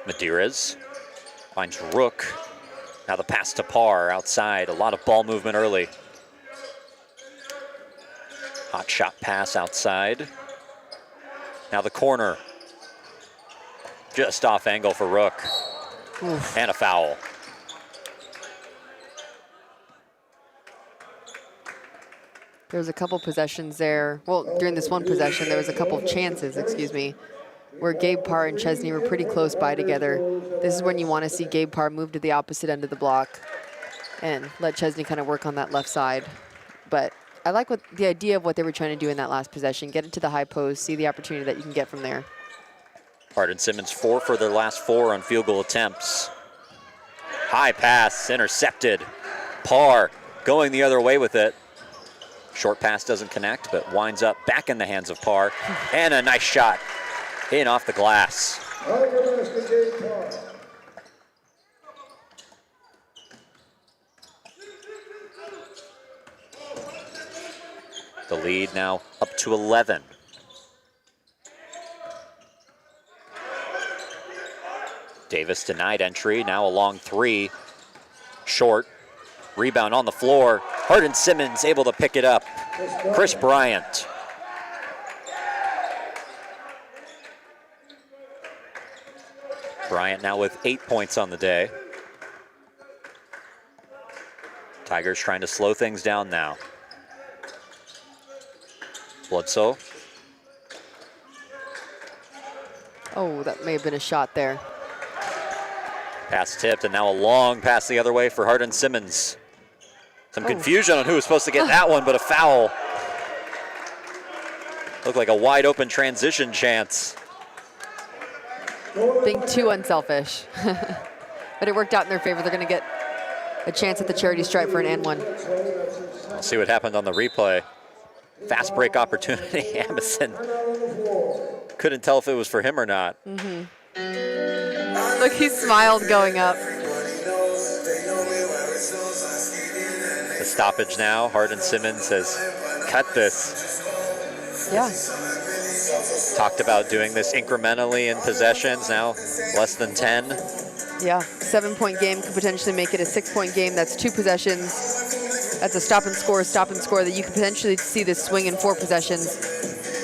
Medeiros finds Rook. Now the pass to Parr outside. A lot of ball movement early. Hot shot pass outside. Now the corner. Just off angle for Rook. Oof. And a foul. There was a couple possessions there. Well, during this one possession, there was a couple chances, excuse me, where Gabe Parr and Chesney were pretty close by together. This is when you want to see Gabe Parr move to the opposite end of the block and let Chesney kind of work on that left side. But I like the idea of what they were trying to do in that last possession. Get it to the high post, see the opportunity that you can get from there. Hardin-Simmons 4 for their last 4 on field goal attempts. High pass, intercepted. Parr going the other way with it. Short pass doesn't connect, but winds up back in the hands of Parr. And a nice shot in off the glass. The lead now up to 11. Davis denied entry, now a long 3. Short, rebound on the floor. Hardin-Simmons able to pick it up. Chris Bryant. Bryant now with 8 points on the day. Tigers trying to slow things down now. Bledsoe. Oh, that may have been a shot there. Pass tipped, and now a long pass the other way for Hardin-Simmons. Some confusion on who was supposed to get that one, but a foul. Looked like a wide open transition chance. Being too unselfish. But it worked out in their favor. They're going to get a chance at the charity stripe for an and one. We'll see what happened on the replay. Fast break opportunity. Amison couldn't tell if it was for him or not. Look, he smiled going up. The stoppage now. Hardin-Simmons has cut this. Yeah. Talked about doing this incrementally in possessions. Now less than 10. Yeah, 7-point game could potentially make it a 6-point game. That's 2 possessions. That's a stop and score that you could potentially see this swing in 4 possessions.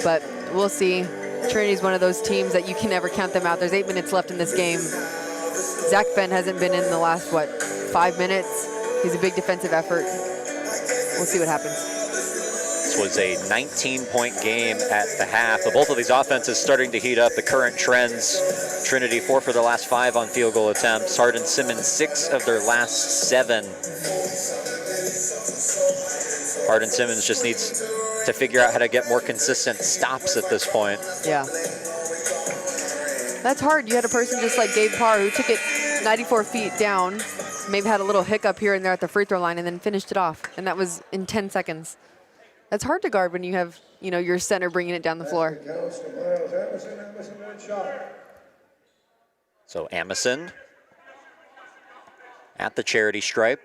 But we'll see. Trinity's one of those teams that you can never count them out. There's 8 minutes left in this game. Zach Fenn hasn't been in the last, 5 minutes? He's a big defensive effort. We'll see what happens. This was a 19-point game at the half. Both of these offenses starting to heat up. The current trends, Trinity 4 for their last 5 on field goal attempts. Hardin-Simmons 6 of their last 7. Hardin-Simmons just needs to figure out how to get more consistent stops at this point. Yeah. That's hard. You had a person just like Gabe Parr who took it 94 feet down, maybe had a little hiccup here and there at the free throw line, and then finished it off. And that was in 10 seconds. That's hard to guard when you have, your center bringing it down the floor. So Amison at the charity stripe.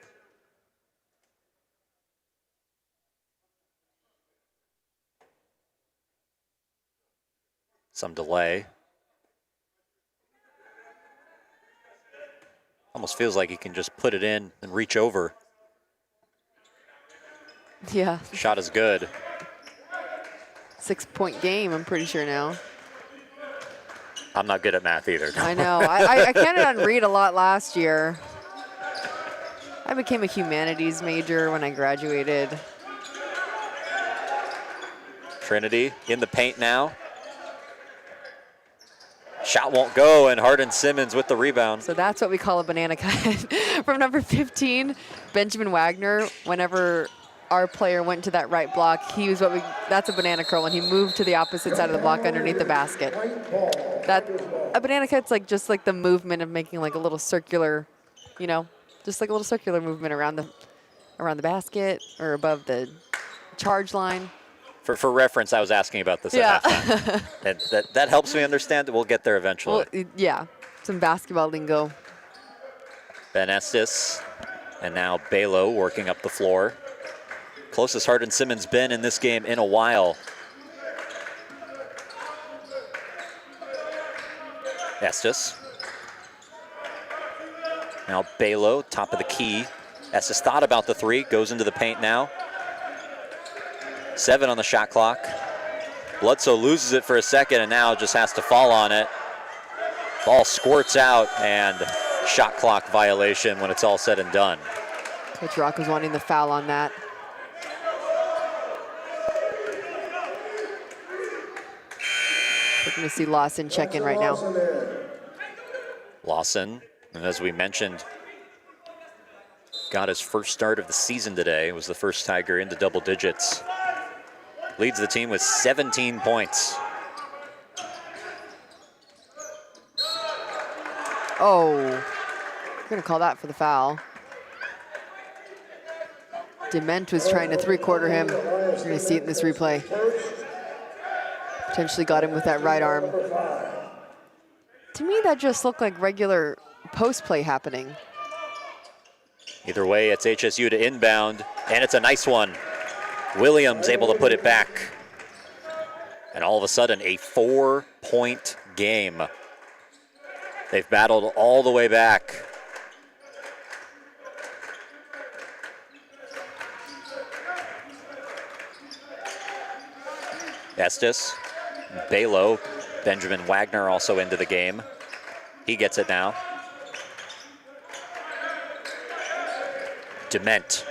Some delay. Almost feels like he can just put it in and reach over. Yeah. Shot is good. 6-point game, I'm pretty sure now. I'm not good at math either. I know. I counted on Reed a lot last year. I became a humanities major when I graduated. Trinity in the paint now. Shot won't go, and Hardin-Simmons with the rebound. So that's what we call a banana cut. From number 15, Benjamin Wagner, whenever our player went to that right block, that's a banana curl when he moved to the opposite side of the block underneath the basket. A banana cut's just like the movement of making like a little circular, just like a little circular movement around the basket or above the charge line. For reference, I was asking about this at halftime. And that helps me understand that we'll get there eventually. Well, yeah, some basketball lingo. Ben Estes and now Balo working up the floor. Closest Hardin-Simmons been in this game in a while. Estes. Now Balo, top of the key. Estes thought about the 3, goes into the paint now. 7 on the shot clock. Bledsoe loses it for a second and now just has to fall on it. Ball squirts out and shot clock violation when it's all said and done. Coach Rock was wanting the foul on that. We're going to see Lawson check in right now. Lawson, and as we mentioned, got his first start of the season today. It was the first Tiger into double digits. Leads the team with 17 points. Oh, we're going to call that for the foul. Dement was trying to 3-quarter him. We're going to see it in this replay. Potentially got him with that right arm. To me, that just looked like regular post play happening. Either way, it's HSU to inbound, and it's a nice one. Williams able to put it back. And all of a sudden, a 4-point game. They've battled all the way back. Estes, Balo, Benjamin Wagner also into the game. He gets it now. Dement.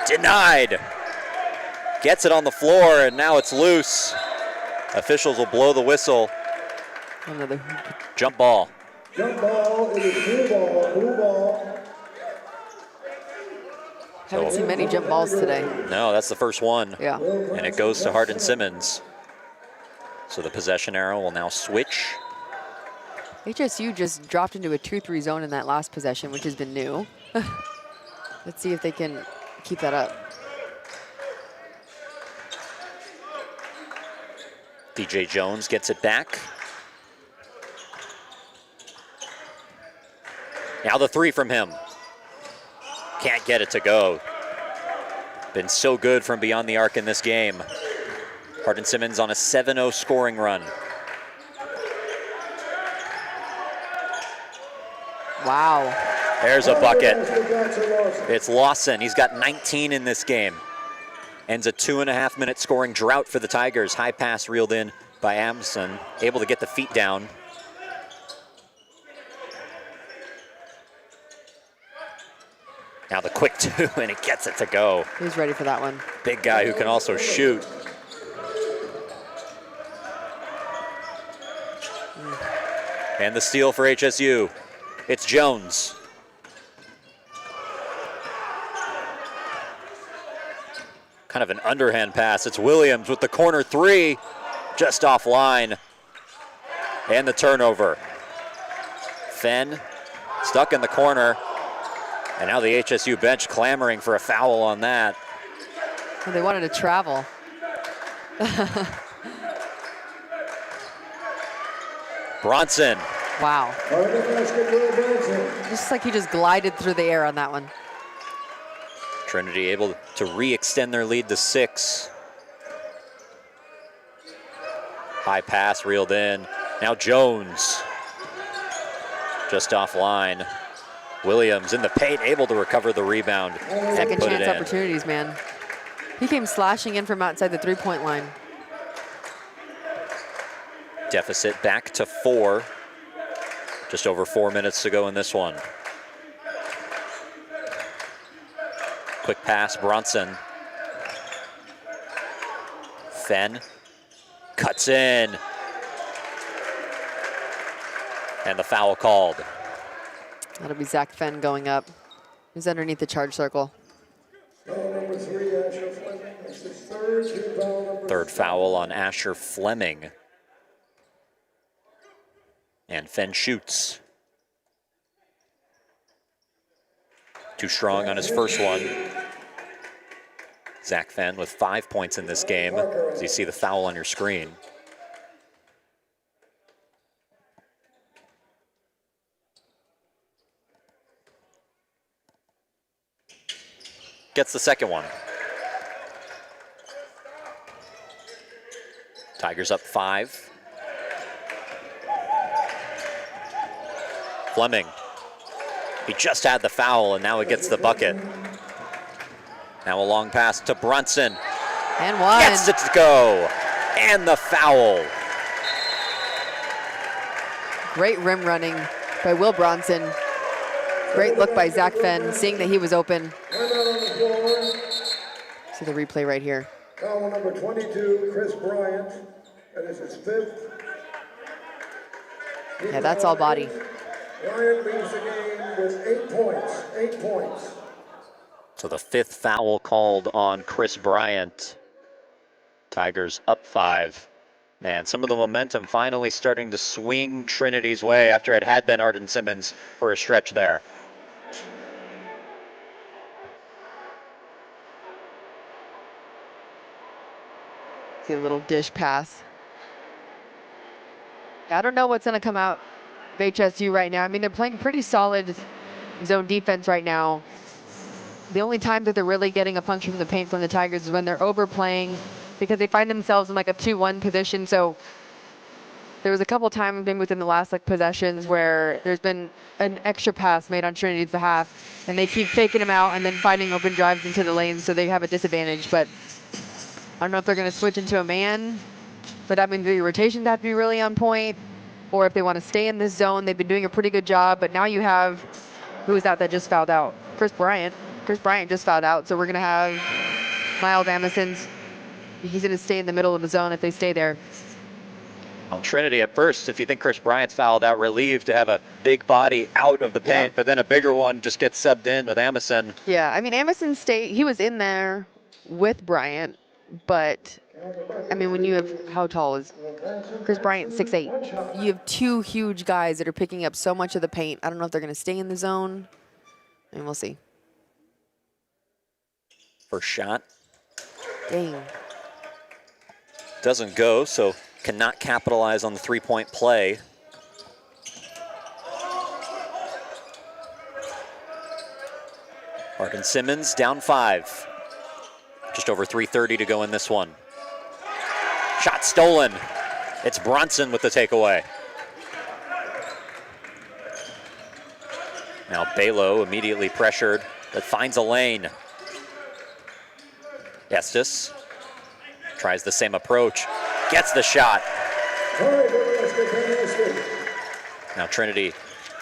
Denied. Gets it on the floor, and now it's loose. Officials will blow the whistle. Another. Jump ball. Jump ball, it is blue ball. Haven't seen many jump balls today. No, that's the first one. Yeah. And it goes to Hardin-Simmons. So the possession arrow will now switch. HSU just dropped into a 2-3 zone in that last possession, which has been new. Let's see if they can keep that up. DJ Jones gets it back. Now the three from him. Can't get it to go. Been so good from beyond the arc in this game. Hardin-Simmons on a 7-0 scoring run. Wow. There's a bucket. It's Lawson. He's got 19 in this game. Ends a 2.5-minute scoring drought for the Tigers. High pass reeled in by Amson. Able to get the feet down. Now the quick two, and he gets it to go. He's ready for that one. Big guy who can also shoot. And the steal for HSU. It's Jones. Kind of an underhand pass. It's Williams with the corner three, just offline. And the turnover. Fenn stuck in the corner. And now the HSU bench clamoring for a foul on that. Well, they wanted to travel. Bronson. Wow. Just like he just glided through the air on that one. Trinity able to re-extend their lead to 6. High pass reeled in. Now Jones. Just offline. Williams in the paint, able to recover the rebound. Second chance opportunities, man. He came slashing in from outside the three-point line. Deficit back to 4. Just over 4 minutes to go in this one. Quick pass, Bronson. Fenn cuts in. And the foul called. That'll be Zach Fenn going up. He's underneath the charge circle. Third foul on Asher Fleming. And Fenn shoots. Too strong on his first one. Zach Fenn with 5 points in this game, as you see the foul on your screen. Gets the second one. Tigers up 5. Fleming. He just had the foul, and now he gets the bucket. Now a long pass to Brunson. And one. Gets it to go. And the foul. Great rim running by Will Bronson. Great look by Zach Fenn, seeing that he was open. See the replay right here. Foul number 22, Chris Bryant. That is his 5th. Yeah, that's all body. Bryant leads the game with 8 points. 8 points. So the 5th foul called on Chris Bryant. Tigers up 5. Man, some of the momentum finally starting to swing Trinity's way after it had been Hardin-Simmons for a stretch there. See a little dish pass. I don't know what's going to come out of HSU right now. I mean, they're playing pretty solid zone defense right now. The only time that they're really getting a punch from the paint from the Tigers is when they're overplaying, because they find themselves in like a 2-1 position. So there was a couple times maybe within the last possessions where there's been an extra pass made on Trinity's behalf, and they keep faking them out and then finding open drives into the lanes, so they have a disadvantage. But I don't know if they're going to switch into a man, but that means the rotations have to be really on point, or if they want to stay in this zone. They've been doing a pretty good job, but now you have, who was that just fouled out? Chris Bryant. Chris Bryant just fouled out, so we're going to have Miles Amundsen's. He's going to stay in the middle of the zone if they stay there. On Trinity at first, if you think Chris Bryant's fouled out, relieved to have a big body out of the paint, but then a bigger one just gets subbed in with Amison. Yeah, I mean, Amison State, he was in there with Bryant, but, I mean, when you have, how tall is Chris Bryant? 6'8". You have two huge guys that are picking up so much of the paint. I don't know if they're going to stay in the zone. I mean, we'll see. First shot. Dang. Doesn't go, so cannot capitalize on the three-point play. Hardin-Simmons down 5. Just over 3:30 to go in this one. Shot stolen. It's Bronson with the takeaway. Now Balo immediately pressured, but finds a lane. Estes tries the same approach, gets the shot. Now Trinity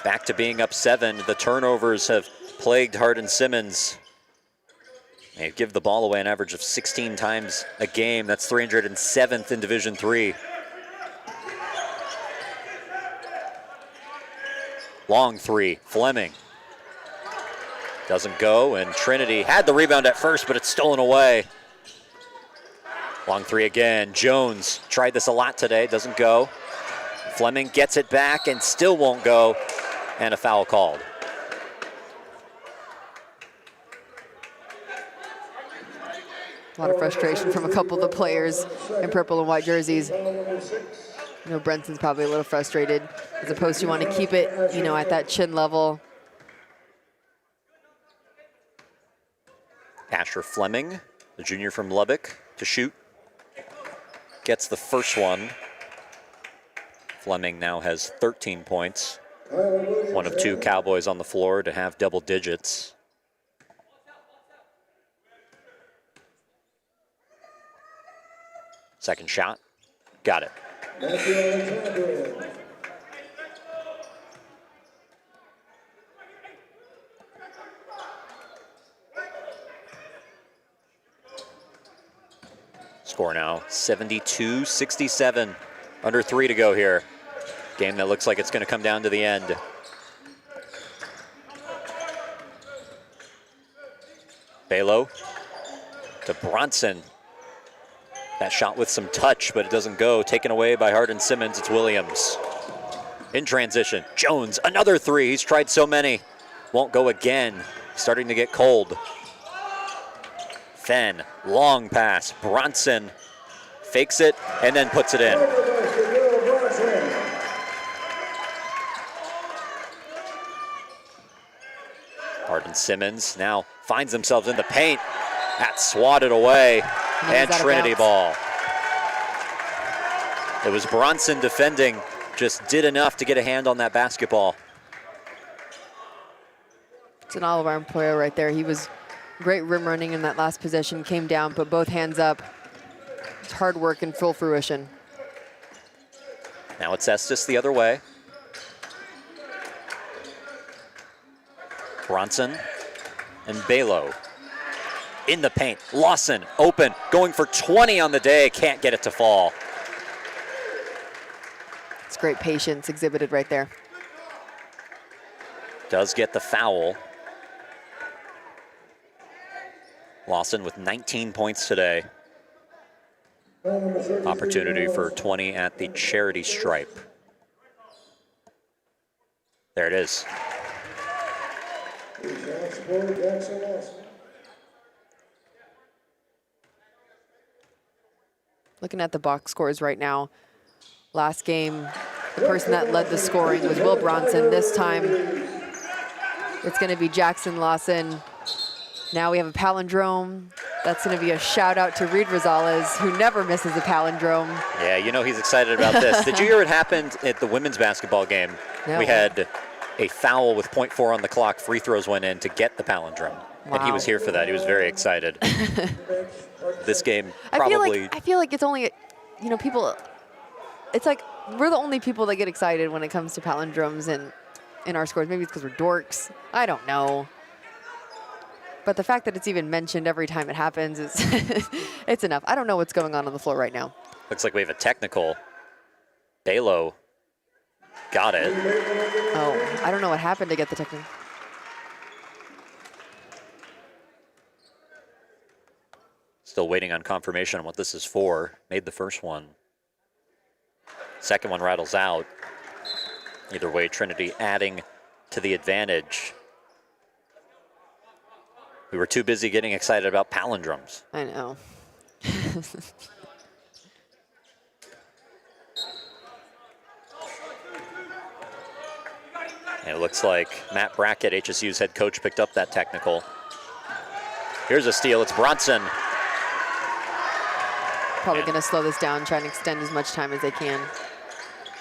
back to being up 7. The turnovers have plagued Hardin-Simmons. They give the ball away an average of 16 times a game. That's 307th in Division III. Long 3, Fleming. Doesn't go, and Trinity had the rebound at first, but it's stolen away. Long 3 again. Jones tried this a lot today, doesn't go. Fleming gets it back and still won't go, and a foul called. A lot of frustration from a couple of the players in purple and white jerseys. You know, Brenson's probably a little frustrated, as opposed to want to keep it, you know, at that chin level. Asher Fleming, the junior from Lubbock, to shoot. Gets the first one. Fleming now has 13 points. One of 2 Cowboys on the floor to have double digits. Second shot, got it. Score now 72-67. Under 3 to go here. Game that looks like it's going to come down to the end. Balo to Bronson. That shot with some touch, but it doesn't go. Taken away by Hardin-Simmons. It's Williams. In transition, Jones, another 3. He's tried so many. Won't go again. Starting to get cold. Fenn, long pass. Bronson fakes it and then puts it in. Hardin-Simmons now finds themselves in the paint. That's swatted away. And Trinity ball. It was Bronson defending, just did enough to get a hand on that basketball. It's an all-around player right there. He was great rim running in that last possession, came down, put both hands up. It's hard work in full fruition. Now it's Estes the other way. Bronson and Balo. In the paint, Lawson open, going for 20 on the day, can't get it to fall. It's great patience exhibited right there. Does get the foul. Lawson with 19 points today. Opportunity for 20 at the charity stripe. There it is. Looking at the box scores right now, last game, the person that led the scoring was Will Bronson. This time, it's going to be Jackson Lawson. Now we have a palindrome. That's going to be a shout out to Reed Rosales, who never misses a palindrome. Yeah, you know he's excited about this. Did you hear what happened at the women's basketball game? No. We had a foul with .4 on the clock. Free throws went in to get the palindrome. Wow. And he was here for that. He was very excited. This game probably... I feel like it's only, you know, people, it's like we're the only people that get excited when it comes to palindromes in our scores. Maybe it's because we're dorks. I don't know. But the fact that it's even mentioned every time it happens is it's enough. I don't know what's going on the floor right now. Looks like we have a technical. Balo got it. Oh, I don't know what happened to get the technical. Still waiting on confirmation on what this is for. Made the first one. Second one rattles out. Either way, Trinity adding to the advantage. We were too busy getting excited about palindromes. I know. And it looks like Matt Brackett, HSU's head coach, picked up that technical. Here's a steal. It's Bronson. Probably going to slow this down, try and extend as much time as they can.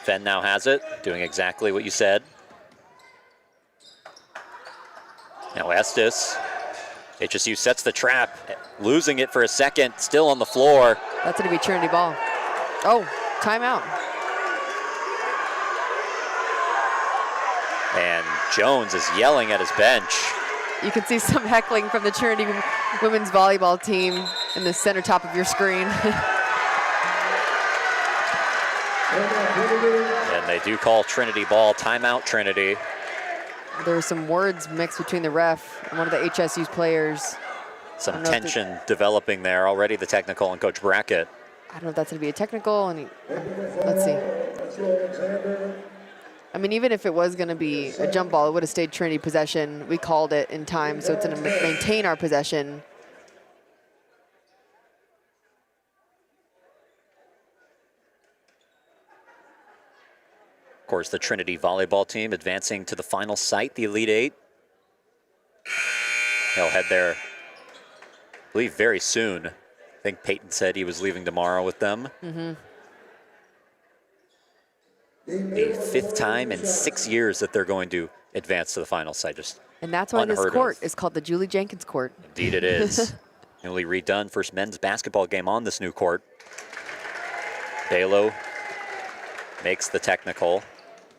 Fenn now has it, doing exactly what you said. Now Estes. HSU sets the trap, losing it for a second, still on the floor. That's going to be Trinity ball. Oh, timeout. And Jones is yelling at his bench. You can see some heckling from the Trinity women's volleyball team in the center top of your screen. And they do call Trinity ball. Timeout, Trinity. There were some words mixed between the ref and one of the HSU's players. Some tension developing there. Already the technical and Coach Brackett. I don't know if that's going to be a technical. Let's see. I mean, even if it was going to be a jump ball, it would have stayed Trinity possession. We called it in time, so it's going to maintain our possession. Of course, the Trinity volleyball team advancing to the final site, the Elite Eight. They'll head there, I believe, very soon. I think Peyton said he was leaving tomorrow with them. The fifth time in 6 years that they're going to advance to the final site. Just and that's why this court is called the Julie Jenkins Court. Indeed it is. Newly redone first men's basketball game on this new court. Balo makes the technical.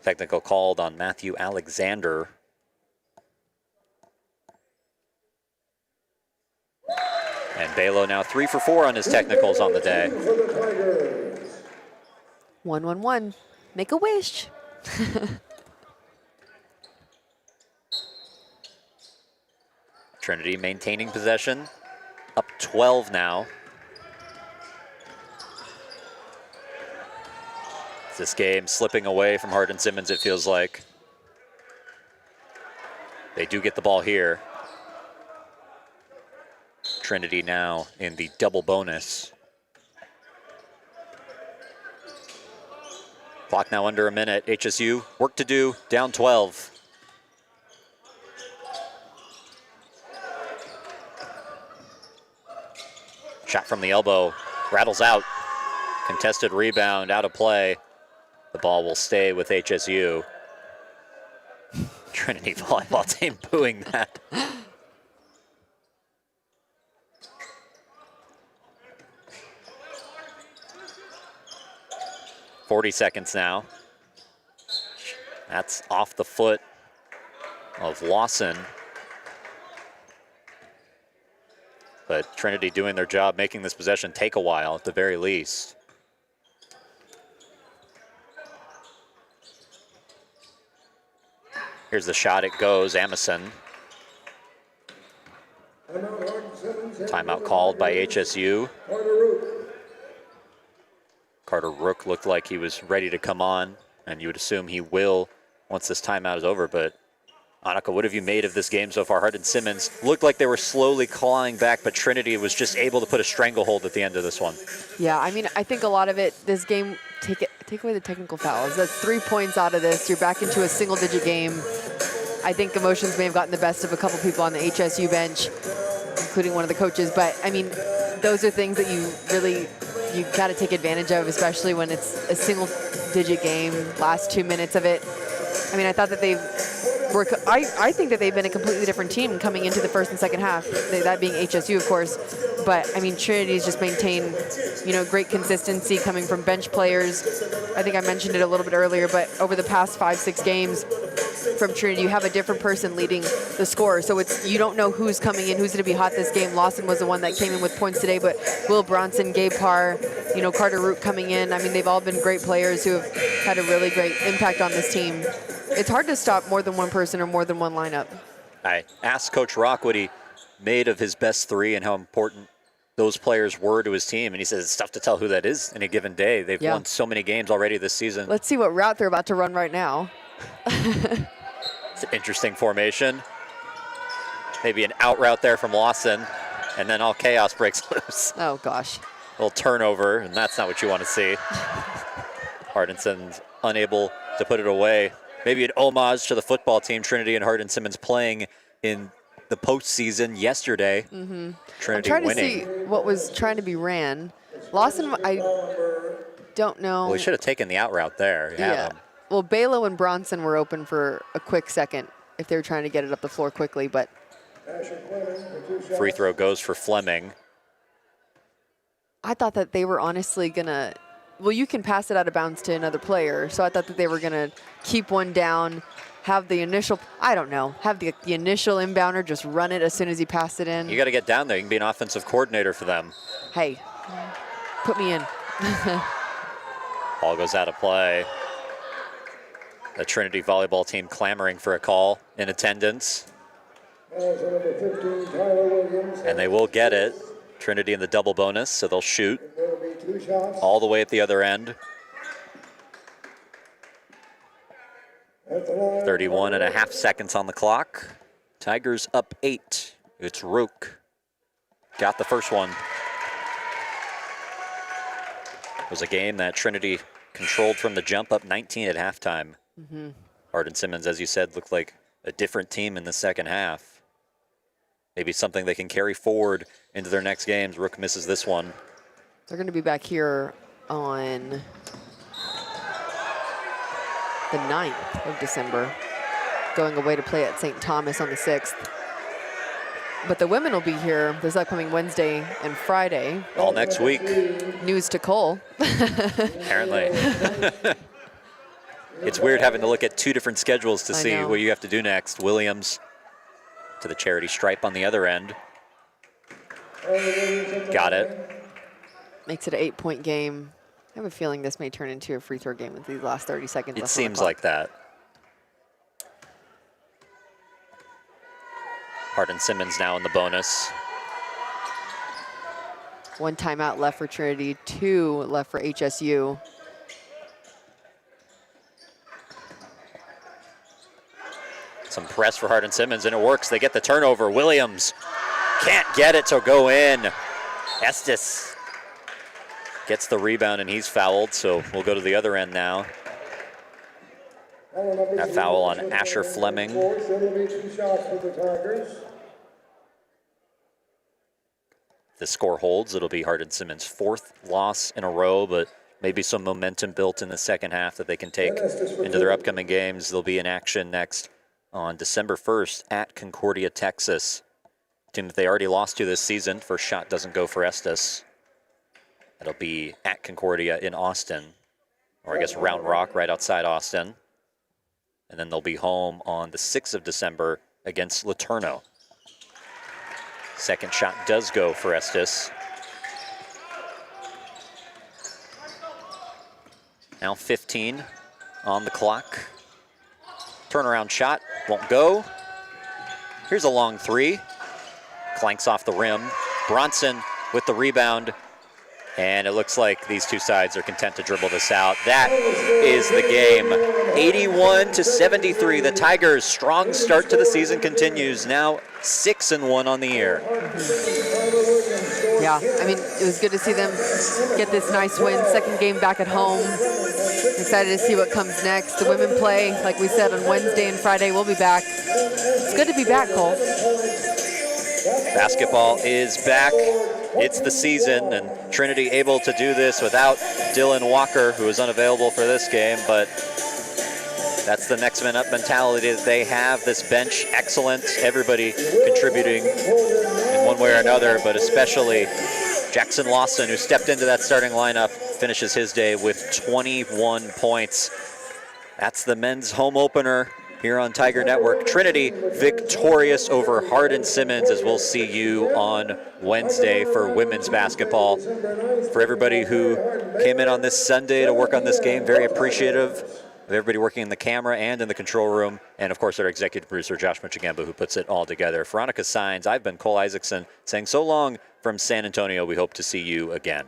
Technical called on Matthew Alexander. And Balo now 3 for 4 on his technicals on the day. 1-1-1. Make a wish. Trinity maintaining possession. Up 12 now. This game slipping away from Hardin-Simmons, it feels like. They do get the ball here. Trinity now in the double bonus. Clock now under a minute. HSU, work to do, down 12. Shot from the elbow, rattles out. Contested rebound, out of play. The ball will stay with HSU. Trinity volleyball team booing that. .40 seconds now. That's off the foot of Lawson. But Trinity doing their job, making this possession take a while at the very least. Here's the shot, it goes, Amison. Timeout called by HSU. Carter Rook looked like he was ready to come on, and you would assume he will once this timeout is over. But Annika, what have you made of this game so far? Hardin-Simmons looked like they were slowly clawing back, but Trinity was just able to put a stranglehold at the end of this one. Yeah, I mean, I think a lot of it, this game, take away the technical fouls. That's 3 points out of this. You're back into a single-digit game. I think emotions may have gotten the best of a couple people on the HSU bench, including one of the coaches. But, I mean, those are things that you got to take advantage of, especially when it's a single-digit game, last 2 minutes of it. I mean, I thought that I think that they've been a completely different team coming into the first and second half, that being HSU, of course. But, I mean, Trinity's just maintained, great consistency coming from bench players. I think I mentioned it a little bit earlier, but over the past 5-6 games, from Trinity. You have a different person leading the score, so you don't know who's coming in, who's going to be hot this game. Lawson was the one that came in with points today, but Will Bronson, Gabe Parr, Carter Root coming in. I mean, they've all been great players who have had a really great impact on this team. It's hard to stop more than one person or more than one lineup. I asked Coach Rock what he made of his best three and how important those players were to his team, and he says it's tough to tell who that is in a given day. They've won so many games already this season. Let's see what route they're about to run right now. It's an interesting formation. Maybe an out route there from Lawson, and then all chaos breaks loose. Oh, gosh. A little turnover, and that's not what you want to see. Hardin-Simmons unable to put it away. Maybe an homage to the football team, Trinity and Hardin-Simmons playing in the postseason yesterday. Mm-hmm. Trinity I'm trying winning. to see what was trying to be ran. Lawson, I don't know. Well, he should have taken the out route there. Yeah. Well, Balo and Bronson were open for a quick second if they were trying to get it up the floor quickly, but free throw goes for Fleming. I thought that they were honestly going to, well, you can pass it out of bounds to another player, so I thought that they were going to keep one down, have the initial, have the initial inbounder just run it as soon as he passed it in. You got to get down there. You can be an offensive coordinator for them. Hey, put me in. Ball goes out of play. The Trinity volleyball team clamoring for a call in attendance. And they will get it. Trinity in the double bonus, so they'll shoot all the way at the other end. 31 and a half seconds on the clock. Tigers up 8. It's Rook. Got the first one. It was a game that Trinity controlled from the jump, up 19 at halftime. Mm-hmm. Hardin-Simmons, as you said, looked like a different team in the second half. Maybe something they can carry forward into their next games. Rook misses this one. They're going to be back here on the 9th of December, going away to play at St. Thomas on the 6th. But the women will be here this upcoming Wednesday and Friday. All next week. News to Cole. Apparently. It's weird having to look at two different schedules to see what you have to do next. Williams to the charity stripe on the other end. Got it. Makes it an 8-point game. I have a feeling this may turn into a free throw game with these last 30 seconds. It seems like that. Hardin-Simmons now in the bonus. 1 timeout left for Trinity, 2 left for HSU. Some press for Hardin-Simmons, and it works. They get the turnover. Williams can't get it to go in. Estes gets the rebound, and he's fouled, so we'll go to the other end now. That foul on Asher Fleming. If the score holds, it'll be Hardin-Simmons' 4th loss in a row, but maybe some momentum built in the second half that they can take into their upcoming games. They'll be in action next on December 1st at Concordia, Texas. Team that they already lost to this season. First shot doesn't go for Estes. It'll be at Concordia in Austin, or I guess Round Rock right outside Austin. And then they'll be home on the 6th of December against Laterno. Second shot does go for Estes. Now 15 on the clock. Turnaround shot, won't go. Here's a long 3. Clanks off the rim. Bronson with the rebound. And it looks like these two sides are content to dribble this out. That is the game. 81-73. The Tigers' strong start to the season continues. Now 6-1 on the year. Yeah, I mean, it was good to see them get this nice win. Second game back at home. Excited to see what comes next. The women play, like we said, on Wednesday and Friday. We'll be back. It's good to be back, Cole. Basketball is back. It's the season, and Trinity able to do this without Dylan Walker, who is unavailable for this game, but that's the next man up mentality that they have. This bench, excellent. Everybody contributing in one way or another, but especially Jackson Lawson, who stepped into that starting lineup, finishes his day with 21 points. That's the men's home opener here on Tiger Network. Trinity victorious over Hardin-Simmons, as we'll see you on Wednesday for women's basketball. For everybody who came in on this Sunday to work on this game, very appreciative of everybody working in the camera and in the control room. And of course, our executive producer, Josh Muchigamba, who puts it all together. Veronica Signs, I've been Cole Isaacson saying so long from San Antonio. We hope to see you again.